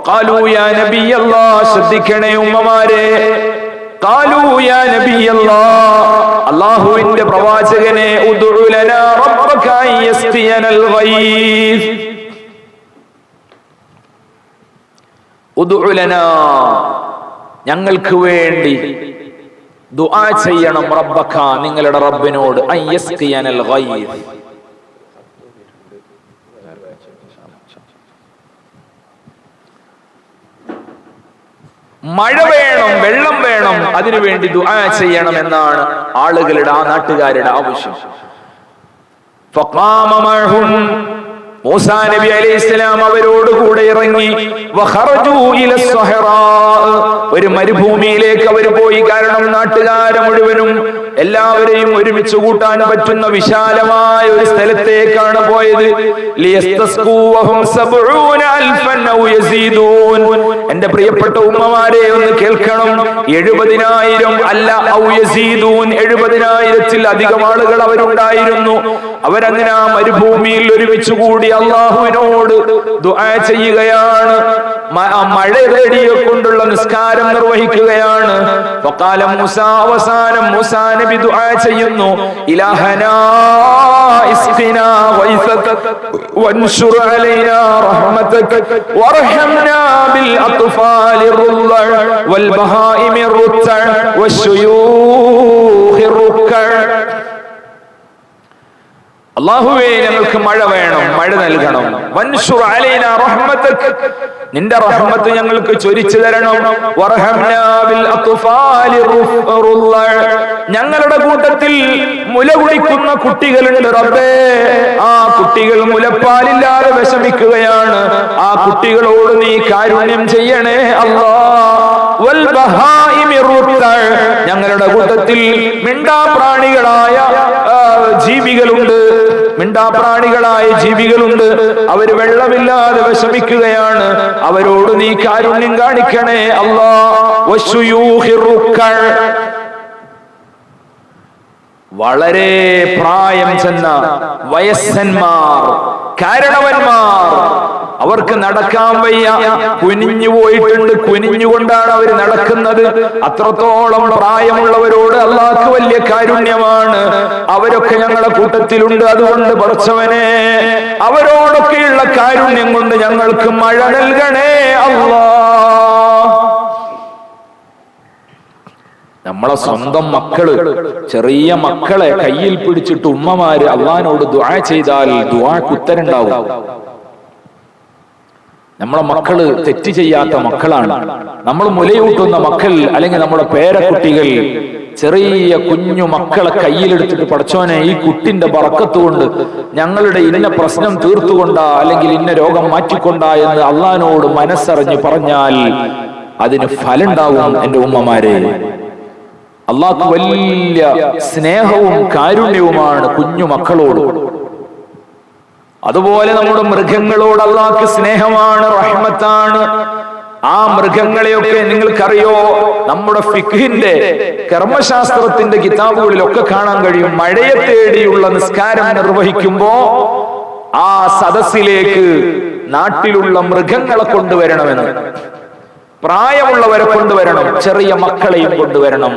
ഖാലൂ യാ നബിയല്ലാഹ്, ശ്രദ്ധിക്കണേ ഉമ്മമാരെ, ഖാലൂ യാ നബിയല്ലാഹ്, അല്ലാഹുവിന്റെ പ്രവാചകനെ, ഉദ്ഉ ലനാ റബ്ബക യസ്ഖിയനൽ ഗൈസ്, ഉദ്ഉ ലനാ, ഞങ്ങൾക്ക് വേണ്ടി ദുആ ചെയ്യണം, റബ്ബക, നിങ്ങളുടെ റബ്ബിനോട്, യസ്ഖിയനൽ ഗൈസ്, മഴ വേണം, വെള്ളം വേണം, അതിനുവേണ്ടി ദുആ ചെയ്യണം എന്നാണ് ആളുകളുടെ, ആ നാട്ടുകാരുടെ ആവശ്യം. ഫഖാമ മഅഹും, മൂസാ നബി അലൈഹിസ്സലാം അവരോട് കൂടെ ഇറങ്ങി. വഖറജൂ ഇലസ് സഹറാ, ഒരു മരുഭൂമിയിലേക്ക് അവർ പോയി. കാരണം നാട്ടുകാരെ മുഴുവനും എല്ലാവരെയും ഒരുമിച്ച് കൂട്ടാൻ പറ്റുന്ന വിശാലമായ ഒരു സ്ഥലത്തേക്കാണ് പോയത്. ലിയസ്തസ്ഖൂ വഹും 70000 ഔ യസീദൂൻ. എന്റെ പ്രിയപ്പെട്ട ഉമ്മമാരെ ഒന്ന് കേൾക്കണം, 70,000 അല്ല, ഔ യസീദൂൻ, 70,000-ൽ അധികം ആളുകൾ അവരുണ്ടായിരുന്നു. അവരങ്ങനെ ആ മരുഭൂമിയിൽ ഒരുമിച്ച് കൂടി അള്ളാഹുവിനോട് ദുആ ചെയ്യുകയാണ്. മഴ തേടിക്കൊണ്ടുള്ള നിസ്കാരം നിർവഹിക്കുകയാണ്. ഫഖാല മൂസ, അവസാനം മൂസാ നബി ദുആ ചെയ്യുന്നു, ഇലാഹനാ ഇസ്ഖിനാ ഗൈസക വൻശുർ അലൈനാ റഹ്മതക വർഹംനാ ബിൽ അത്ഫാലി റുദ്ദ വൽ ബഹായിമി റുദ്ദ വശുയൂഖി റുക്ക. അല്ലാഹുവേ, ഞങ്ങൾക്ക് മഴ വേണം, മഴ നൽകണം. വൻശുർ അലൈനാ റഹ്മതക, നിന്റെ റഹ്മത്ത് ഞങ്ങൾക്ക് ചൊരിച്ചു തരണം. വർഹംനാ ബിൽ അത്ഫാലി റുദ്ദ, ഞങ്ങളുടെ കൂട്ടത്തിൽ മുല കുടിക്കുന്ന കുട്ടികളുണ്ട് റബ്ബേ, ആ കുട്ടികൾ മുലപ്പാലില്ലാതെ വിഷമിക്കുകയാണ്. ആ കുട്ടികളോട് നീ കാരുണ്യം ചെയ്യണേ അല്ലാഹ്. വൽ ബഹായിമി റുദ്ദ, ഞങ്ങളുടെ കൂട്ടത്തിൽ മിണ്ടാപ്രാണികളായ ജീവികളുണ്ട്, മിണ്ടാപ്രാണികളായ ജീവികളുണ്ട്, അവര് വെള്ളമില്ലാതെ വിഷമിക്കുകയാണ്. അവരോട് നീ കാരുണ്യം കാണിക്കണേ അല്ലാഹ്. വശുയൂഖി റുക്ക, വളരെ പ്രായം ചെന്ന വയസ്സന്മാർ, കാരണവന്മാർ, അവർക്ക് നടക്കാൻ വയ്യ, കുനിഞ്ഞു പോയിട്ടുണ്ട്, കുനിഞ്ഞുകൊണ്ടാണ് അവർ നടക്കുന്നത്. അത്രത്തോളം പ്രായമുള്ളവരോട് അല്ലാഹുക്ക് വലിയ കാരുണ്യമാണ്. അവരൊക്കെ ഞങ്ങളുടെ കൂട്ടത്തിലുണ്ട്. അതുകൊണ്ട് പടച്ചവനെ, അവരോടൊക്കെയുള്ള കാരുണ്യം കൊണ്ട് ഞങ്ങൾക്ക് മഴ നൽകണേ അല്ലാഹ്. നമ്മളെ സ്വന്തം മക്കള്, ചെറിയ മക്കളെ കയ്യിൽ പിടിച്ചിട്ട് ഉമ്മമാര് അള്ളാഹിനോട് ദുആ ചെയ്താൽ ദുആക്ക് ഉത്തരണ്ടാവും. നമ്മളെ മക്കള് തെറ്റ് ചെയ്യാത്ത മക്കളാണ്. നമ്മൾ മുലയൂട്ടുന്ന മക്കൾ, അല്ലെങ്കിൽ നമ്മുടെ പേരക്കുട്ടികൾ, ചെറിയ കുഞ്ഞു മക്കളെ കയ്യിലെടുത്തിട്ട് പടച്ചോനെ, ഈ കുട്ടിന്റെ ബറക്കത്ത് കൊണ്ട് ഞങ്ങളുടെ ഇന്ന പ്രശ്നം തീർത്തുകൊണ്ടാ, അല്ലെങ്കിൽ ഇന്ന രോഗം മാറ്റിക്കൊണ്ടാ എന്ന് അള്ളാഹിനോട് മനസ്സറിഞ്ഞ് പറഞ്ഞാൽ അതിന് ഫലുണ്ടാവും. എന്റെ ഉമ്മമാരെ, അള്ളാഹ്ക്ക് വലിയ സ്നേഹവും കാരുണ്യവുമാണ് കുഞ്ഞു മക്കളോട്. അതുപോലെ നമ്മുടെ മൃഗങ്ങളോട് അള്ളാഹ്ക്ക് സ്നേഹമാണ്, റഹ്മത്താണ്. ആ മൃഗങ്ങളെയൊക്കെ നിങ്ങൾക്കറിയോ, നമ്മുടെ ഫിഖ്ഹിന്റെ, കർമ്മശാസ്ത്രത്തിന്റെ കിതാബുകളിലൊക്കെ കാണാൻ കഴിയും. മഴയെ തേടിയുള്ള നിസ്കാരം നിർവഹിക്കുമ്പോ ആ സദസ്സിലേക്ക് നാട്ടിലുള്ള മൃഗങ്ങളെ കൊണ്ടുവരണമെന്ന്, പ്രായമുള്ളവരെ കൊണ്ടുവരണം, ചെറിയ മക്കളെയും കൊണ്ടുവരണം.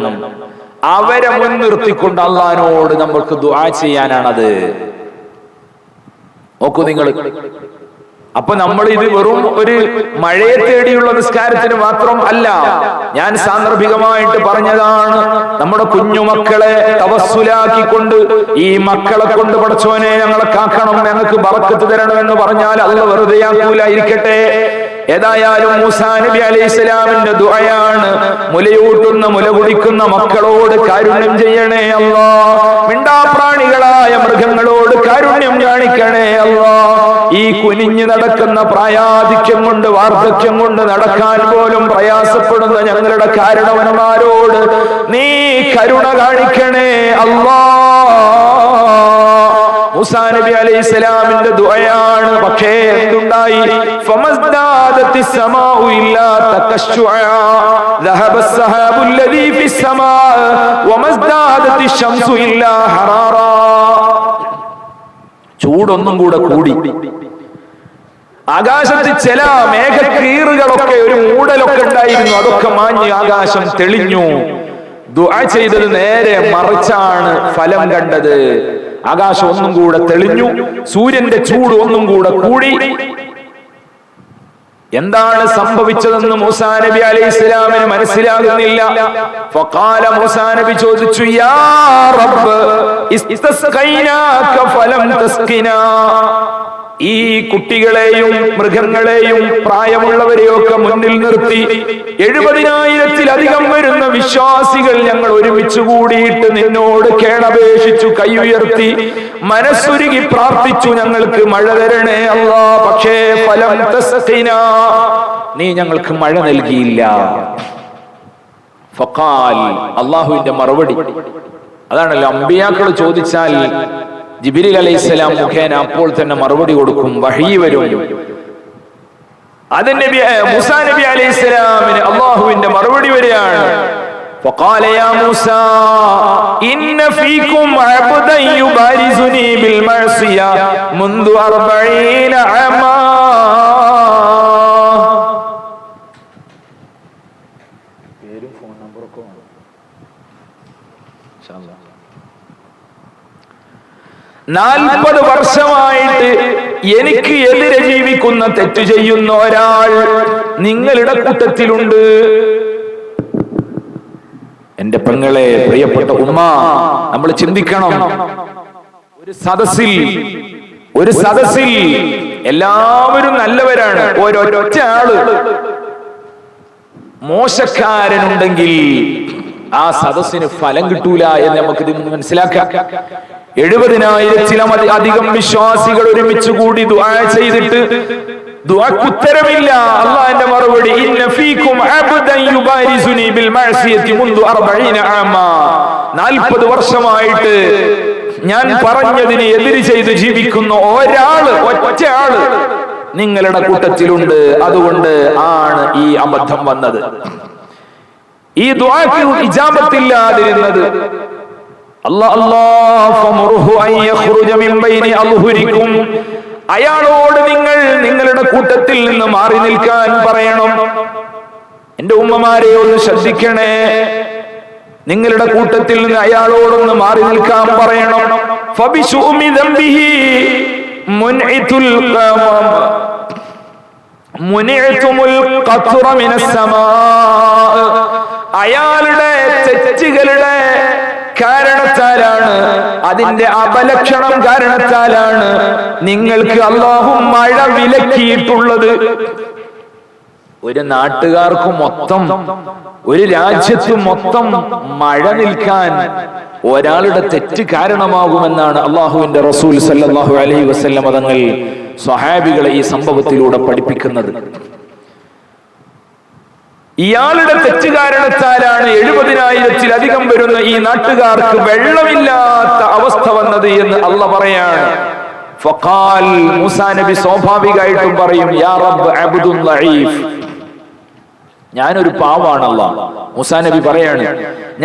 അവരെ മുൻനിർത്തിക്കൊണ്ട് അള്ളാഹിനോട് നമ്മൾക്ക് ദുആ ചെയ്യാനാണത്. നോക്കൂ നിങ്ങൾ. അപ്പൊ നമ്മൾ ഇത് വെറും ഒരു മഴയെ തേടിയുള്ള നിസ്കാരത്തിന് മാത്രം അല്ല, ഞാൻ സാന്ദർഭികമായിട്ട് പറഞ്ഞതാണ്. നമ്മുടെ കുഞ്ഞുമക്കളെ തവസ്സുലാക്കിക്കൊണ്ട്, ഈ മക്കളെ കൊണ്ട് പടച്ചോനെ ഞങ്ങളെ കാക്കണം, ഞങ്ങൾക്ക് ബറക്കത്ത് തരണമെന്ന് പറഞ്ഞാൽ അല്ലാഹ് വെറുതെയാക്കൂല. ഇരിക്കട്ടെ. ഏതായാലും മൂസാ നബി അലൈഹിസ്സലാമിന്റെ ദുആയാണ്, മുലയൂട്ടുന്ന, മുല കുടിക്കുന്ന മക്കളോട് കാരുണ്യം ചെയ്യണേ അല്ലാഹ്. മിണ്ടാപ്രാണികളായ മൃഗങ്ങളോട് കാരുണ്യം കാണിക്കണേ അല്ലാഹ്. ഈ കുനിഞ്ഞു നടക്കുന്ന പ്രായാധിക്യം കൊണ്ട് വാർദ്ധക്യം കൊണ്ട് നടക്കാൻ പോലും പ്രയാസപ്പെടുന്ന ഞങ്ങളുടെ കാരണവന്മാരോട് നീ കരുണ കാണിക്കണേ അല്ലാ. മൂസാ നബി അലൈഹിസ്സലാമിന്റെ ദുആയാണ്. പക്ഷേ എന്തുണ്ടായി? ഫമസ്ദാദത്തി സമാഉ ഇല്ലാ തകശ്ശുഅ ذهب السحاب الذي في السماء ومزدادت الشمس إلا حرارا. ചൂടൊന്നും കൂടെ കൂടി. ആകാശത്ത് ചില മേഘക്കീറുകളൊക്കെ ഒരു മൂടലൊക്കെ ഉണ്ടായിരുന്നു, അതൊക്കെ മാഞ്ഞ് ആകാശം തെളിഞ്ഞു. ദുആ ചെയ്തത് നേരെ മറിച്ചാണ് ഫലം കണ്ടത്. ആകാശം ഒന്നും കൂടെ തെളിഞ്ഞു, സൂര്യന്റെ ചൂട് ഒന്നും കൂടെ കൂടി. എന്താണ് സംഭവിച്ചതെന്ന് മൂസാ നബി അലൈഹിസ്സലാമിന് മനസ്സിലാകുന്നില്ല. ഫഖാല, മൂസാ നബി ചോദിച്ചു, യാ റബ്ബ് ഇസ്തസ്ഖൈനാക ഫലം തസ്ഖിനാ. ഈ കുട്ടികളെയും മൃഗങ്ങളെയും പ്രായമുള്ളവരെയും ഒക്കെ മുന്നിൽ നിർത്തി 70,000-ത്തിലധികം വരുന്ന വിശ്വാസികൾ ഞങ്ങൾ ഒരുമിച്ച് കൂടിയിട്ട് നിന്നോട് കേണപേക്ഷിച്ചു, കൈ ഉയർത്തി മനസ്സുരുകി പ്രാർത്ഥിച്ചു, ഞങ്ങൾക്ക് മഴ തരണേ അല്ലാ. പക്ഷേ ഫലം തസ്ഖിനാ, നീ ഞങ്ങൾക്ക് മഴ നൽകിയില്ല. ഫഖാൽ, അല്ലാഹുവിന്റെ മറുപടി അതാണല്ലോ. അമ്പിയാക്കൾ ചോദിച്ചാൽ ജിബ്രീൽ അലൈഹിസ്സലാം മുഖേന അപ്പോൾ തന്നെ മറുപടി കൊടുക്കും, വഹി വരും. അത് മൂസാ നബി അലൈഹിസ്സലാമിന് അല്ലാഹുവിന്റെ മറുപടി വരികയാണ്. فقال يا موسى إن فيكم عبدا يبارزني بالمعصية منذ 40 عاما. പേരും ഫോൺ നമ്പറൊക്കെ വേണം ഇൻഷാ അല്ലാഹ്. 40 വർഷമായിട്ട് എനിക്ക് എതിരെ ജീവിക്കുന്ന തെറ്റ് ചെയ്യുന്ന ഒരാൾ നിങ്ങളുടെ കൂട്ടത്തിലുണ്ട്. എന്റെ പെങ്ങളെ, പ്രിയപ്പെട്ട ഉമ്മ, നമ്മൾ ചിന്തിക്കണം. ഒരു സദസ്സിൽ എല്ലാവരും നല്ലവരാണ്, ഒരൊറ്റ ആള് മോശക്കാരനുണ്ടെങ്കിൽ ആ സദസ്സിന് ഫലം കിട്ടൂല എന്ന് നമുക്ക് ഇതിൽ നിന്ന് മനസ്സിലാക്കാം. 70,000-ത്തിലധികം വിശ്വാസികൾ ഒരുമിച്ച് കൂടി ദുആ ചെയ്തിട്ട് ദുആക്ക് ഉത്തരമില്ല. അല്ലാഹുവിന്റെ മറുപടി, ഇന്ന ഫീകും അബ്ദൻ യുബാരിസുനി ബിൽ മഅസിയതി മുൻദു 40 ആമാ. 40 വർഷമായിട്ട് ഞാൻ പറഞ്ഞതിനെ എതിര് ചെയ്ത് ജീവിക്കുന്ന ഒറ്റ ആള് നിങ്ങളുടെ കൂട്ടത്തിലുണ്ട്. അതുകൊണ്ട് ആണ് ഈ അബദ്ധം വന്നത്, ഈ ദുആക്ക് ഇജാബത്തില്ലാതിരുന്നത്. അയാളോട് നിങ്ങൾ നിങ്ങളുടെ കൂട്ടത്തിൽ നിന്ന് മാറി നിൽക്കാൻ പറയണം. എന്റെ ഉമ്മമാരെ ഒന്ന് ശ്രദ്ധിക്കണേ, നിങ്ങളുടെ കൂട്ടത്തിൽ നിന്ന് അയാളോടൊന്ന് മാറി നിൽക്കാൻ പറയണം. അയാളുടെ തെറ്റുകളുടെ കാരണത്താലാണ്, അതിന്റെ അപലക്ഷണം കാരണത്താലാണ് നിങ്ങൾക്ക് അല്ലാഹു മഴ വിലക്കിയിട്ടുള്ളത്. ഒരു നാട്ടുകാർക്ക് മൊത്തം, ഒരു രാജ്യത്ത് മൊത്തം മഴ നിൽക്കാൻ ഒരാളുടെ തെറ്റ് കാരണമാകുമെന്നാണ് അള്ളാഹുവിന്റെ റസൂൽ സല്ലല്ലാഹു അലൈഹി വസല്ലം തങ്ങൾ സ്വഹാബികളെ ഈ സംഭവത്തിലൂടെ പഠിപ്പിക്കുന്നത്. ഇയാളുടെ തെറ്റ് കാരണത്താലാണ് 70,000-ത്തിലധികം വരുന്ന ഈ നാട്ടുകാർക്ക് വെള്ളമില്ലാത്ത അവസ്ഥ വന്നത് എന്ന് അല്ലാഹ് പറയാണ്. ഫഖാൽ, മൂസാ നബി സ്വാഭാവികമായിട്ടും പറയും, യാ റബ്ബ് അബ്ദുൽ ലഈഫ്, ഞാനൊരു പാവമാണ് അല്ലാഹ്. മൂസാ നബി പറയാണ്,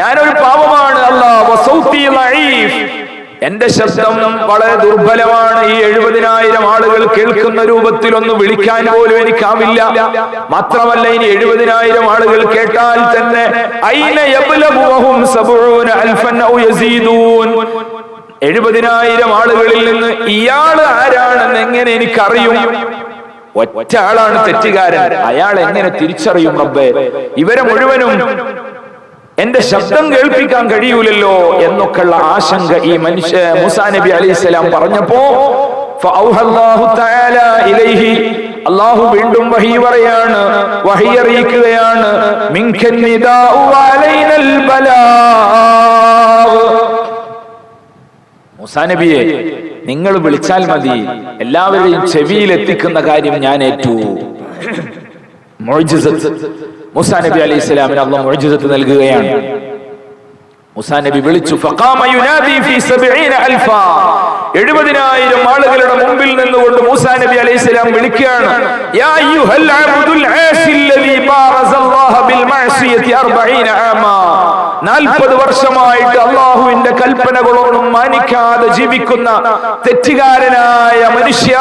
ഞാനൊരു പാവമാണ് അല്ലാഹ്. വസൗതി ലഈഫ്, എന്റെ ശബ്ദം വളരെ ദുർബലമാണ്. ഈ 70,000 ആളുകൾ കേൾക്കുന്ന രൂപത്തിൽ ഒന്ന് വിളിക്കാൻ പോലും എനിക്കാവില്ല. മാത്രമല്ല, ഇനി 70,000 ആളുകൾ കേട്ടാൽ തന്നെ 70,000 ആളുകളിൽ നിന്ന് ഇയാൾ ആരാണെന്ന് എങ്ങനെ എനിക്കറിയും? ഒറ്റ ആളാണ് തെറ്റുകാരൻ, അയാൾ എങ്ങനെ തിരിച്ചറിയും റബ്ബേ? ഇവരെ മുഴുവനും എന്റെ ശബ്ദം കേൾപ്പിക്കാൻ കഴിയൂലല്ലോ എന്നൊക്കെയുള്ള ആശങ്ക ഈ മൂസാ നബി അലൈഹിസ്സലാം പറഞ്ഞപ്പോ അല്ലാഹു വീണ്ടും വഹി പറയാണ്, വഹി അറിയിക്കുകയാണ്, മൂസാ നബിയെ, നിങ്ങൾ വിളിച്ചാൽ മതി, എല്ലാവരുടെയും ചെവിയിൽ എത്തിക്കുന്ന കാര്യം ഞാൻ ഏറ്റു. മുഅ്ജിസത്ത് മൂസാ നബി അലൈഹി സ്വലാമിന് അല്ലാഹു മുഅ്ജിസത്ത് നൽകുകയാണ്. മൂസാ നബി വിളിച്ചു. ഫഖാമ യുനാദി ഫീ 70000 70,000 ആളുകളുടെ മുമ്പിൽ നിന്നുകൊണ്ട് മൂസാ നബി അലൈഹിസ്സലാം വിളിക്കുകയാണ്. യാ അയ്യുഹൽ അബ്ദുൽ ആസിൽ ലദീ ബാറസല്ലാഹ ബിൽ മഅസിയതി 40 ആമാ 40 വർഷമായിട്ട് അല്ലാഹുവിന്റെ കൽപ്പനകളൊന്നും മാനിക്കാതെ ജീവിക്കുന്ന തെറ്റുകാരനായ മനുഷ്യ,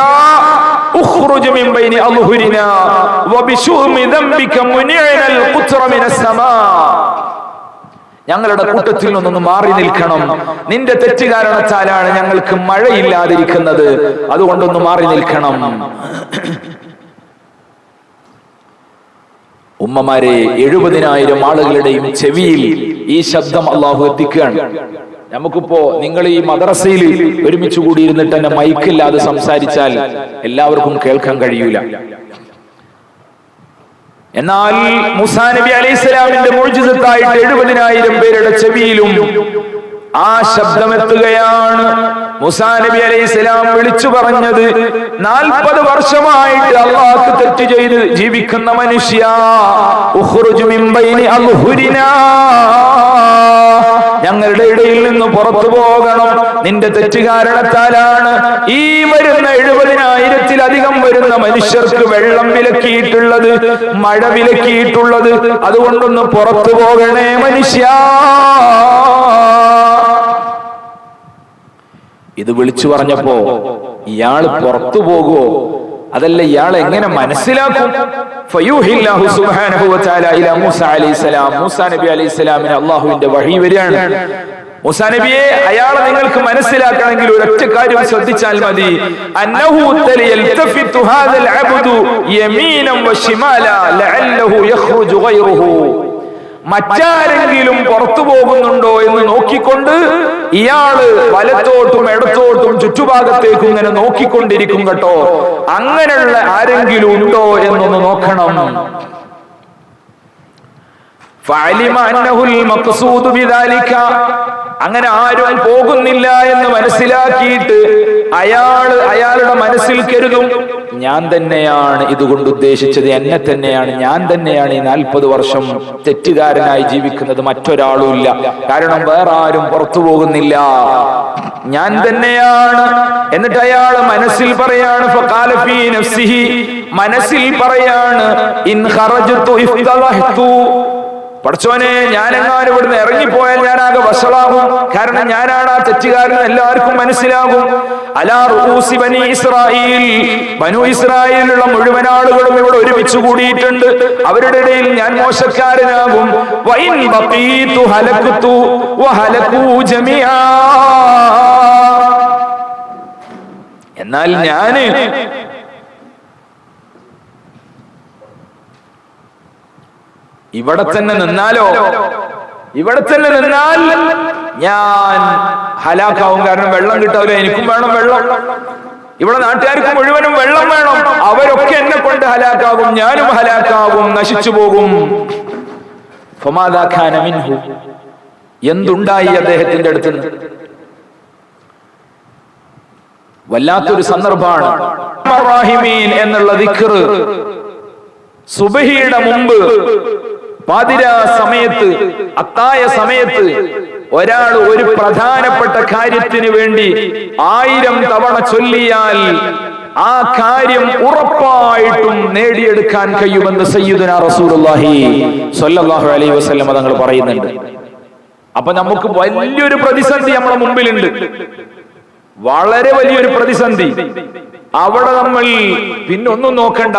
ഉഖ്റുജ് മിൻ ബൈനി അൽഹുരിനാ വബിശുമി ദംബിക മുനിഅൽ ഖുത്ര മിനസ് സമാ, ഞങ്ങളുടെ കൂട്ടത്തിൽ നിന്നൊന്ന് മാറി നിൽക്കണം. നിന്റെ തെറ്റ് കാരണത്താലാണ് ഞങ്ങൾക്ക് മഴയില്ലാതിരിക്കുന്നത്, അതുകൊണ്ടൊന്ന് മാറി നിൽക്കണം. ഉമ്മമാരെ, 70,000 ആളുകളുടെയും ചെവിയിൽ ഈ ശബ്ദം അള്ളാഹു എത്തിക്കുകയാണ്. നമുക്കിപ്പോ നിങ്ങൾ ഈ മദ്രസയിൽ ഒരുമിച്ച് കൂടിയിരുന്നിട്ട് തന്നെ മൈക്കില്ലാതെ സംസാരിച്ചാൽ എല്ലാവർക്കും കേൾക്കാൻ കഴിയൂല. എന്നാൽ മൂസാ നബി അലൈഹിസ്സലാമിന്റെ മുഅ്ജിസത്തായിട്ട് 70,000 പേരുടെ ചെവിയിലും ആ ശബ്ദമെത്തുകയാണ്. മൂസാ നബി അലൈഹിസ്സലാം വിളിച്ചു പറഞ്ഞത്, 40 വർഷമായിട്ട് അല്ലാഹു തെറ്റ് ചെയ്ത് ജീവിക്കുന്ന മനുഷ്യ, ഉഖ്റുജ് മിൻ ബൈനി അൽഹുരിനാ, ഞങ്ങളുടെ ഇടയിൽ നിന്ന് പുറത്തു പോകണം. നിന്റെ തെറ്റ് കാരണത്താലാണ് ഈ വരുന്ന 70,000-ത്തിലധികം വരുന്ന മനുഷ്യർക്ക് വെള്ളം വിലക്കിയിട്ടുള്ളത്, മഴ വിലക്കിയിട്ടുള്ളത്. അതുകൊണ്ടൊന്ന് പുറത്തു പോകണേ മനുഷ്യ. ഇത് വിളിച്ചു പറഞ്ഞപ്പോ ഇയാൾ പുറത്തു പോകുവോ, അതല്ല ഇയാൾ എങ്ങനെ മനസ്സിലാക്കും? ഫയൂഹില്ലാഹു സുബ്ഹാനഹു വ തആല ഇലാ മൂസാ അലൈഹിസ്സലാം. മൂസാ നബി അലൈഹിസ്സലാമിന് അല്ലാഹുവിന്റെ വഹി വരികയാണ്. മൂസാ നബിയെ, അയാളെ നിങ്ങൾക്ക് മനസ്സിലാക്കണമെങ്കിൽ ഒരൊറ്റ കാര്യം ശ്രദ്ധിച്ചാൽ മതി. അന്നഹു യൽതഫിതു ഹാദൽ അബ്ദു യമീനൻ വശിമാല ലഅല്ലഹു യഖ്റുജു ഗൈറുഹു, മറ്റാരെങ്കിലും പുറത്തു പോകുന്നുണ്ടോ എന്ന് നോക്കിക്കൊണ്ട് ഇയാള് വലത്തോട്ടും ഇടത്തോട്ടും ചുറ്റുഭാഗത്തേക്കും ഇങ്ങനെ നോക്കിക്കൊണ്ടിരിക്കും കേട്ടോ. അങ്ങനെയുള്ള ആരെങ്കിലും ഉണ്ടോ എന്നൊന്ന് നോക്കണം. ഫഅലിമ അന്നഹുൽ മഖ്സൂദു ബിദാലിക, അങ്ങനെ ആരും പോകുന്നില്ല എന്ന് മനസ്സിലാക്കിയിട്ട് അയാളുടെ മനസ്സിൽ കരുതും, ഞാൻ തന്നെയാണ് ഇതുകൊണ്ട് ഉദ്ദേശിച്ചത്, എന്നെ തന്നെയാണ്, ഞാൻ തന്നെയാണ് ഈ 40 വർഷം തെറ്റുകാരനായി ജീവിക്കുന്നത്, മറ്റൊരാളുമില്ല. കാരണം വേറെ ആരും പുറത്തു പോകുന്നില്ല, ഞാൻ തന്നെയാണ്. എന്നിട്ട് അയാൾ മനസ്സിൽ പറയാണ്, ഫഖാല ഫീ നഫ്സിഹി, മനസ്സിൽ പറയാണ്, ഇൻ ഖറജ്തു ഇഫ്തലഹ്തു, പടച്ചോനെ, ഞാനെങ്ങാനും ഇവിടുന്ന് ഇറങ്ങിപ്പോയാൽ ഞാനാകെ വഷളാകും. കാരണം ഞാനാണ് ആ തെറ്റുകാരൻ, എല്ലാവർക്കും മനസ്സിലാകും. അലാ റൂസി ബനി ഇസ്രായീൽ, ബനു ഇസ്രായേലിലുള്ള മുഴുവൻ ആളുകളും ഇവിടെ ഒരുമിച്ച് കൂടിയിട്ടുണ്ട്. അവരുടെ ഇടയിൽ ഞാൻ മോശക്കാരനാകും. വഇൻ ബഖീതു ഹലക്തു വഹലകൂ ജമീആ, എന്നാൽ ഞാന് ഇവിടെ തന്നെ നിന്നാലോ, ഇവിടെ തന്നെ നിന്നാൽ ഞാൻ ഹലാക്കാവും. കാരണം വെള്ളം കിട്ടാവില്ല, എനിക്കും വേണം വെള്ളം, ഇവിടെ നാട്ടുകാർക്ക് മുഴുവനും വെള്ളം വേണം. അവരൊക്കെ എന്നെ കൊണ്ട് ഹലാക്കാകും, ഞാനും ഹലാക്കാകും, നശിച്ചു പോകും. ഫമാദാ ഖാന മിൻഹു, എന്തുണ്ടായി അദ്ദേഹത്തിന്റെ അടുത്ത് നിന്ന്? വല്ലാത്തൊരു സന്ദർഭമാണ്. റഹീമീൻ എന്നുള്ള ദിക്ർ സുബഹിയുടെ മുമ്പ് പാതിരാ സമയത്ത്, അത്തായ സമയത്ത് ഒരാൾ ഒരു പ്രധാനപ്പെട്ട കാര്യത്തിന് വേണ്ടി 1000 തവണ ചൊല്ലിയാൽ ആ കാര്യം ഉറപ്പായിട്ടും നേടിയെടുക്കാൻ കഴിയുമെന്ന് സയ്യിദുനാ റസൂലുള്ളാഹി സ്വല്ലല്ലാഹു അലൈഹി വസല്ലം തങ്ങൾ പറയുന്നുണ്ട്. അപ്പൊ നമുക്ക് വലിയൊരു പ്രതിസന്ധി നമ്മുടെ മുമ്പിലുണ്ട്, വളരെ വലിയൊരു പ്രതിസന്ധി. അവിടെ നമ്മൾ പിന്നൊന്നും നോക്കണ്ട,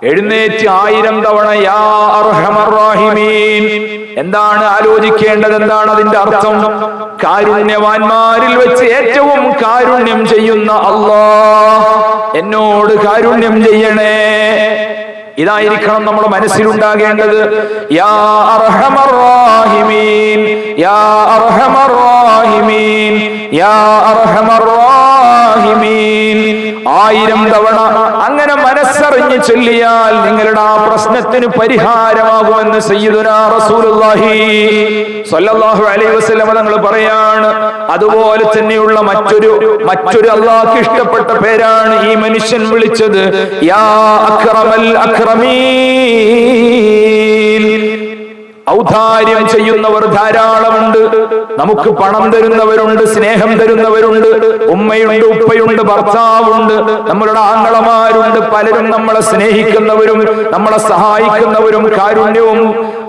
എഴുന്നേറ്റ് 1000 തവണ യാ അർഹമർ റഹീമീൻ. എന്താണ് ആലോചിക്കേണ്ടത്? എന്താണ് അതിന്റെ അർത്ഥം? കാരുണ്യവാന്മാരിൽ വെച്ച് ഏറ്റവും കാരുണ്യം ചെയ്യുന്ന അല്ലാഹ്, എന്നോട് കാരുണ്യം ചെയ്യണേ. ഇതായിരിക്കണം നമ്മുടെ മനസ്സിലുണ്ടാകേണ്ടത്. യാ അർഹമർ റഹീമീൻ, യാ അർഹമർ റഹീമീൻ, യാ അർഹമർ റഹീമീൻ. 1000 തവണ അങ്ങനെ മനസ്സറിഞ്ഞ് ചൊല്ലിയാൽ നിങ്ങളുടെ ആ പ്രശ്നത്തിന് പരിഹാരമാകുമെന്ന് സയ്യിദുനാ റസൂലുള്ളാഹി സ്വല്ലല്ലാഹു അലൈഹി വസല്ലം തങ്ങൾ പറയാണ്. അതുപോലെ തന്നെയുള്ള മറ്റൊരു അല്ലാഹുവിന് ഇഷ്ടപ്പെട്ട പേരാണ് ഈ മനുഷ്യൻ വിളിച്ചത്, യാ അക്രമൽ അക്രമീൻ. ഔദാര്യം ചെയ്യുന്നവർ ധാരാളമുണ്ട്. നമുക്ക് പണം തരുന്നവരുണ്ട്, സ്നേഹം തരുന്നവരുണ്ട്, ഉമ്മയുണ്ട്, ഉപ്പയുണ്ട്, ഭർത്താവുണ്ട്, നമ്മളുടെ ആങ്ങളമാരുണ്ട്. പലരും നമ്മളെ സ്നേഹിക്കുന്നവരും നമ്മളെ സഹായിക്കുന്നവരും കാരുണ്യവും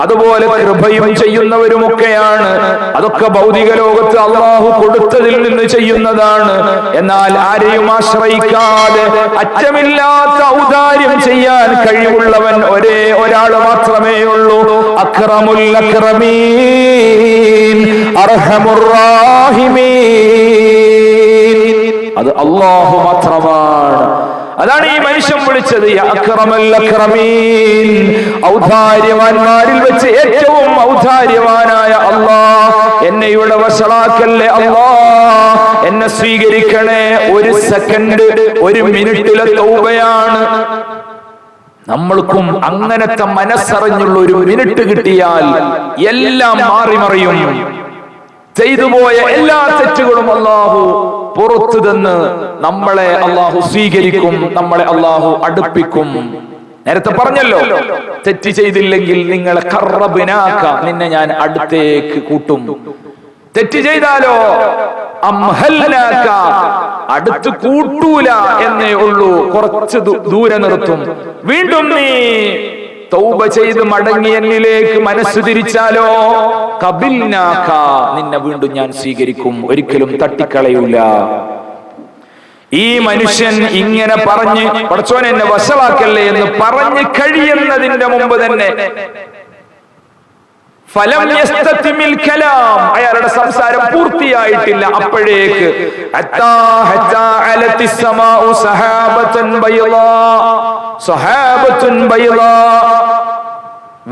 അതുപോലെ കൃപയും ചെയ്യുന്നവരുമൊക്കെയാണ്. അതൊക്കെ ഭൗതിക ലോകത്ത് അള്ളാഹു കൊടുത്തതിൽ നിന്ന് ചെയ്യുന്നതാണ്. എന്നാൽ ആരെയും ആശ്രയിക്കാതെ അറ്റമില്ലാത്ത ഔദാര്യം ചെയ്യാൻ കഴിവുള്ളവൻ ഒരേ ഒരാൾ മാത്രമേ ഉള്ളൂ. അക്രമുൽ അക്രമീൻ അർഹമുർ റാഹിമീൻ. അത് അല്ലാഹു മാത്രമാണ്. അതാണ് ഈ മനുഷ്യൻ വിളിച്ചത്, യാ അക്രമൽ അക്രമീൻ. ഔദാര്യവാന്മാരിൽ വെച്ച് ഏറ്റവും ഔദാര്യവാനായ അല്ലാഹ്, എന്നെ ഇവിടെ വഷളാക്കല്ലേ അല്ലാഹ്, എന്നെ സ്വീകരിക്കണേ. 1 സെക്കൻഡ് 1 മിനിറ്റിലെ തൗബയാണ്. നമ്മൾക്കും അങ്ങനത്തെ മനസ്സറിഞ്ഞുള്ള 1 മിനിറ്റ് കിട്ടിയാൽ എല്ലാം മാറിമറിയും. ചെയ്തുപോയ എല്ലാ തെറ്റുകളും അല്ലാഹു പുറത്തു തന്ന് നമ്മളെ അല്ലാഹു സ്വീകരിക്കും, നമ്മളെ അല്ലാഹു അടുപ്പിക്കും. നേരത്തെ പറഞ്ഞല്ലോ, തെറ്റ് ചെയ്തില്ലെങ്കിൽ നിങ്ങളെ ഖറബ്നാക, നിന്നെ ഞാൻ അടുത്തേക്ക് കൂട്ടും. തെറ്റ് ചെയ്താലോ അംഹൽനാക, അടുത്ത് കൂട്ടൂല എന്നേ ഉള്ളൂ, കുറച്ച് ദൂരെ നിർത്തും. വീണ്ടും നീ തൗബ ചെയ്ത് മടങ്ങി എന്നിലേക്ക് മനസ്സ് തിരിച്ചാലോ ഖബിൽനാക, നിന്നെ വീണ്ടും ഞാൻ സ്വീകരിക്കും, ഒരിക്കലും തട്ടിക്കളയൂല. ഈ മനുഷ്യൻ ഇങ്ങനെ പറഞ്ഞ് പടച്ചോൻ എന്നെ വശലാക്കല്ലേ എന്ന് പറഞ്ഞ് കഴിയുന്നതിന്റെ മുമ്പ് തന്നെ ഫലം യസ്തതിമിൽ കലാം, അയാളുടെ സംസാരം പൂർത്തിയായിട്ടില്ല. അപ്പോഴേക്ക്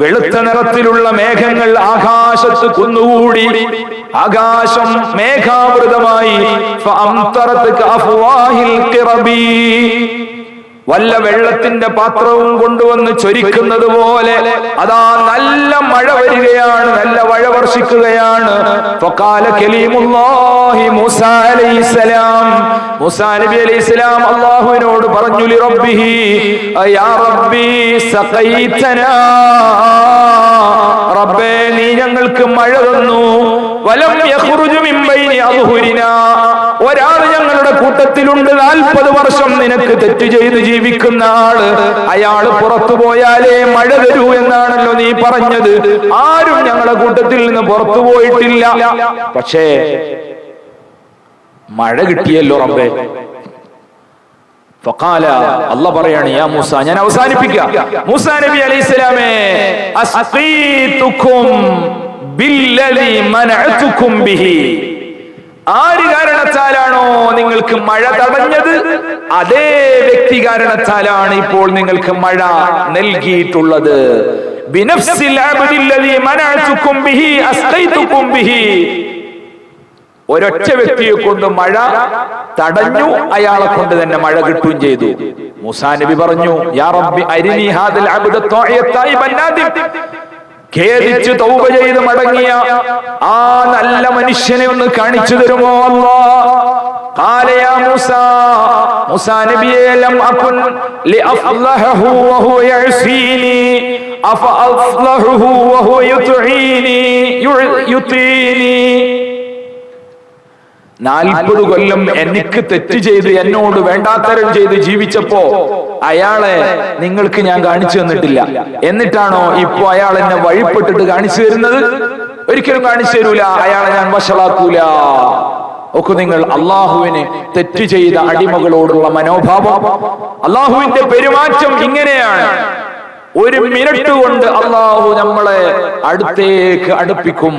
വെളുത്ത നിറത്തിലുള്ള മേഘങ്ങൾ ആകാശത്ത് കുന്നുകൂടി, ആകാശം മേഘാവൃതമായി. വല്ല വെള്ളത്തിന്റെ പാത്രവും കൊണ്ടുവന്ന് ചൊരിക്കുന്നത് പോലെ അതാ നല്ല മഴ വരികയാണ്, നല്ല മഴ വർഷിക്കുകയാണ്. ഫഖാല കലീമുല്ലാഹി മൂസാ അലൈഹിസ്സലാം, മൂസാ നബി അലൈഹിസ്സലാം അല്ലാഹുവിനോട് പറഞ്ഞു, ലി റബ്ബിഹി യാ റബ്ബി സഖൈതനാ, റബ്ബേ നീ ഞങ്ങൾക്ക് മഴ തന്നു. വലം യഖ്റുജു മിൻ ബൈനി അദ്ഹുരിനാ, ഒരാൾ ഞങ്ങളുടെ കൂട്ടത്തിലുണ്ട് 40 വർഷം നിനക്ക് തെറ്റ് ചെയ്ത് ജീവിക്കുന്ന ആള്, അയാൾ പുറത്തു പോയാലേ മഴ തരൂ എന്നാണല്ലോ നീ പറഞ്ഞത്. ആരും ഞങ്ങളുടെ കൂട്ടത്തിൽ നിന്ന് പുറത്തു പോയിട്ടില്ല, പക്ഷേ മഴ കിട്ടിയല്ലോ റബ്ബേ. ഫഖാല, അല്ലാഹ് പറയാണ്, യാ മൂസ, ഞാൻ അവസാനിപ്പിക്കാം. മൂസാ നബി അലൈഹിസ്സലാമേ, അസ്ഖീതുകും ബില്ലദി മനഅതുകും ബിഹി, ആര് കാരണത്താലാണോ നിങ്ങൾക്ക് മഴ തടഞ്ഞത് അതേ വ്യക്തി കാരണത്താലാണ് ഇപ്പോൾ നിങ്ങൾക്ക് മഴ നൽകിയിട്ടുള്ളത്. ബിനഫ്സിൽ അബ്ദില്ലദി മനഅതുകും ബിഹി അസ്ഖൈതുകും ബിഹി, ഒരൊറ്റ വ്യക്തിയെ കൊണ്ട് മഴ തടഞ്ഞു, അയാളെ കൊണ്ട് തന്നെ മഴ കിട്ടുകയും ചെയ്തു. മൂസാ നബി പറഞ്ഞു, യാ റബ്ബി അരിനി ഹാദൽ അബ്ദ തഅയ്യതായിബൻ നാദിം, ഖേദിച്ച് തൗബ ചെയ്ത് മടങ്ങിയ ആ നല്ല മനുഷ്യനെ ഒന്ന് കാണിച്ചു തരുമോ അല്ലാഹ്? ഖാല യാ മൂസാ, മൂസാ നബിയേ, ലം അകുൻ ലിഅഫ്ലഹു വഹുവ യഅസീനി അഫഅഫ്ലഹു വഹുവ യുതീനി. 40 കൊല്ലം എനിക്ക് തെറ്റ് ചെയ്ത് എന്നോട് വേണ്ടാത്തരം ചെയ്ത് ജീവിച്ചപ്പോ അയാളെ നിങ്ങൾക്ക് ഞാൻ കാണിച്ചു തന്നിട്ടില്ല. എന്നിട്ടാണോ ഇപ്പൊ അയാൾ എന്നെ വഴിപ്പെട്ടിട്ട് കാണിച്ചു തരുന്നത്? ഒരിക്കലും കാണിച്ചു തരൂല, അയാളെ ഞാൻ വഷളാക്കൂല. ഒക്കെ നിങ്ങൾ അള്ളാഹുവിന് തെറ്റ് ചെയ്ത അടിമകളോടുള്ള മനോഭാവം, അള്ളാഹുവിന്റെ പെരുമാറ്റം ഇങ്ങനെയാണ്. 1 മിനിറ്റ് കൊണ്ട് അള്ളാഹു നമ്മളെ അടുത്തേക്ക് അടുപ്പിക്കും.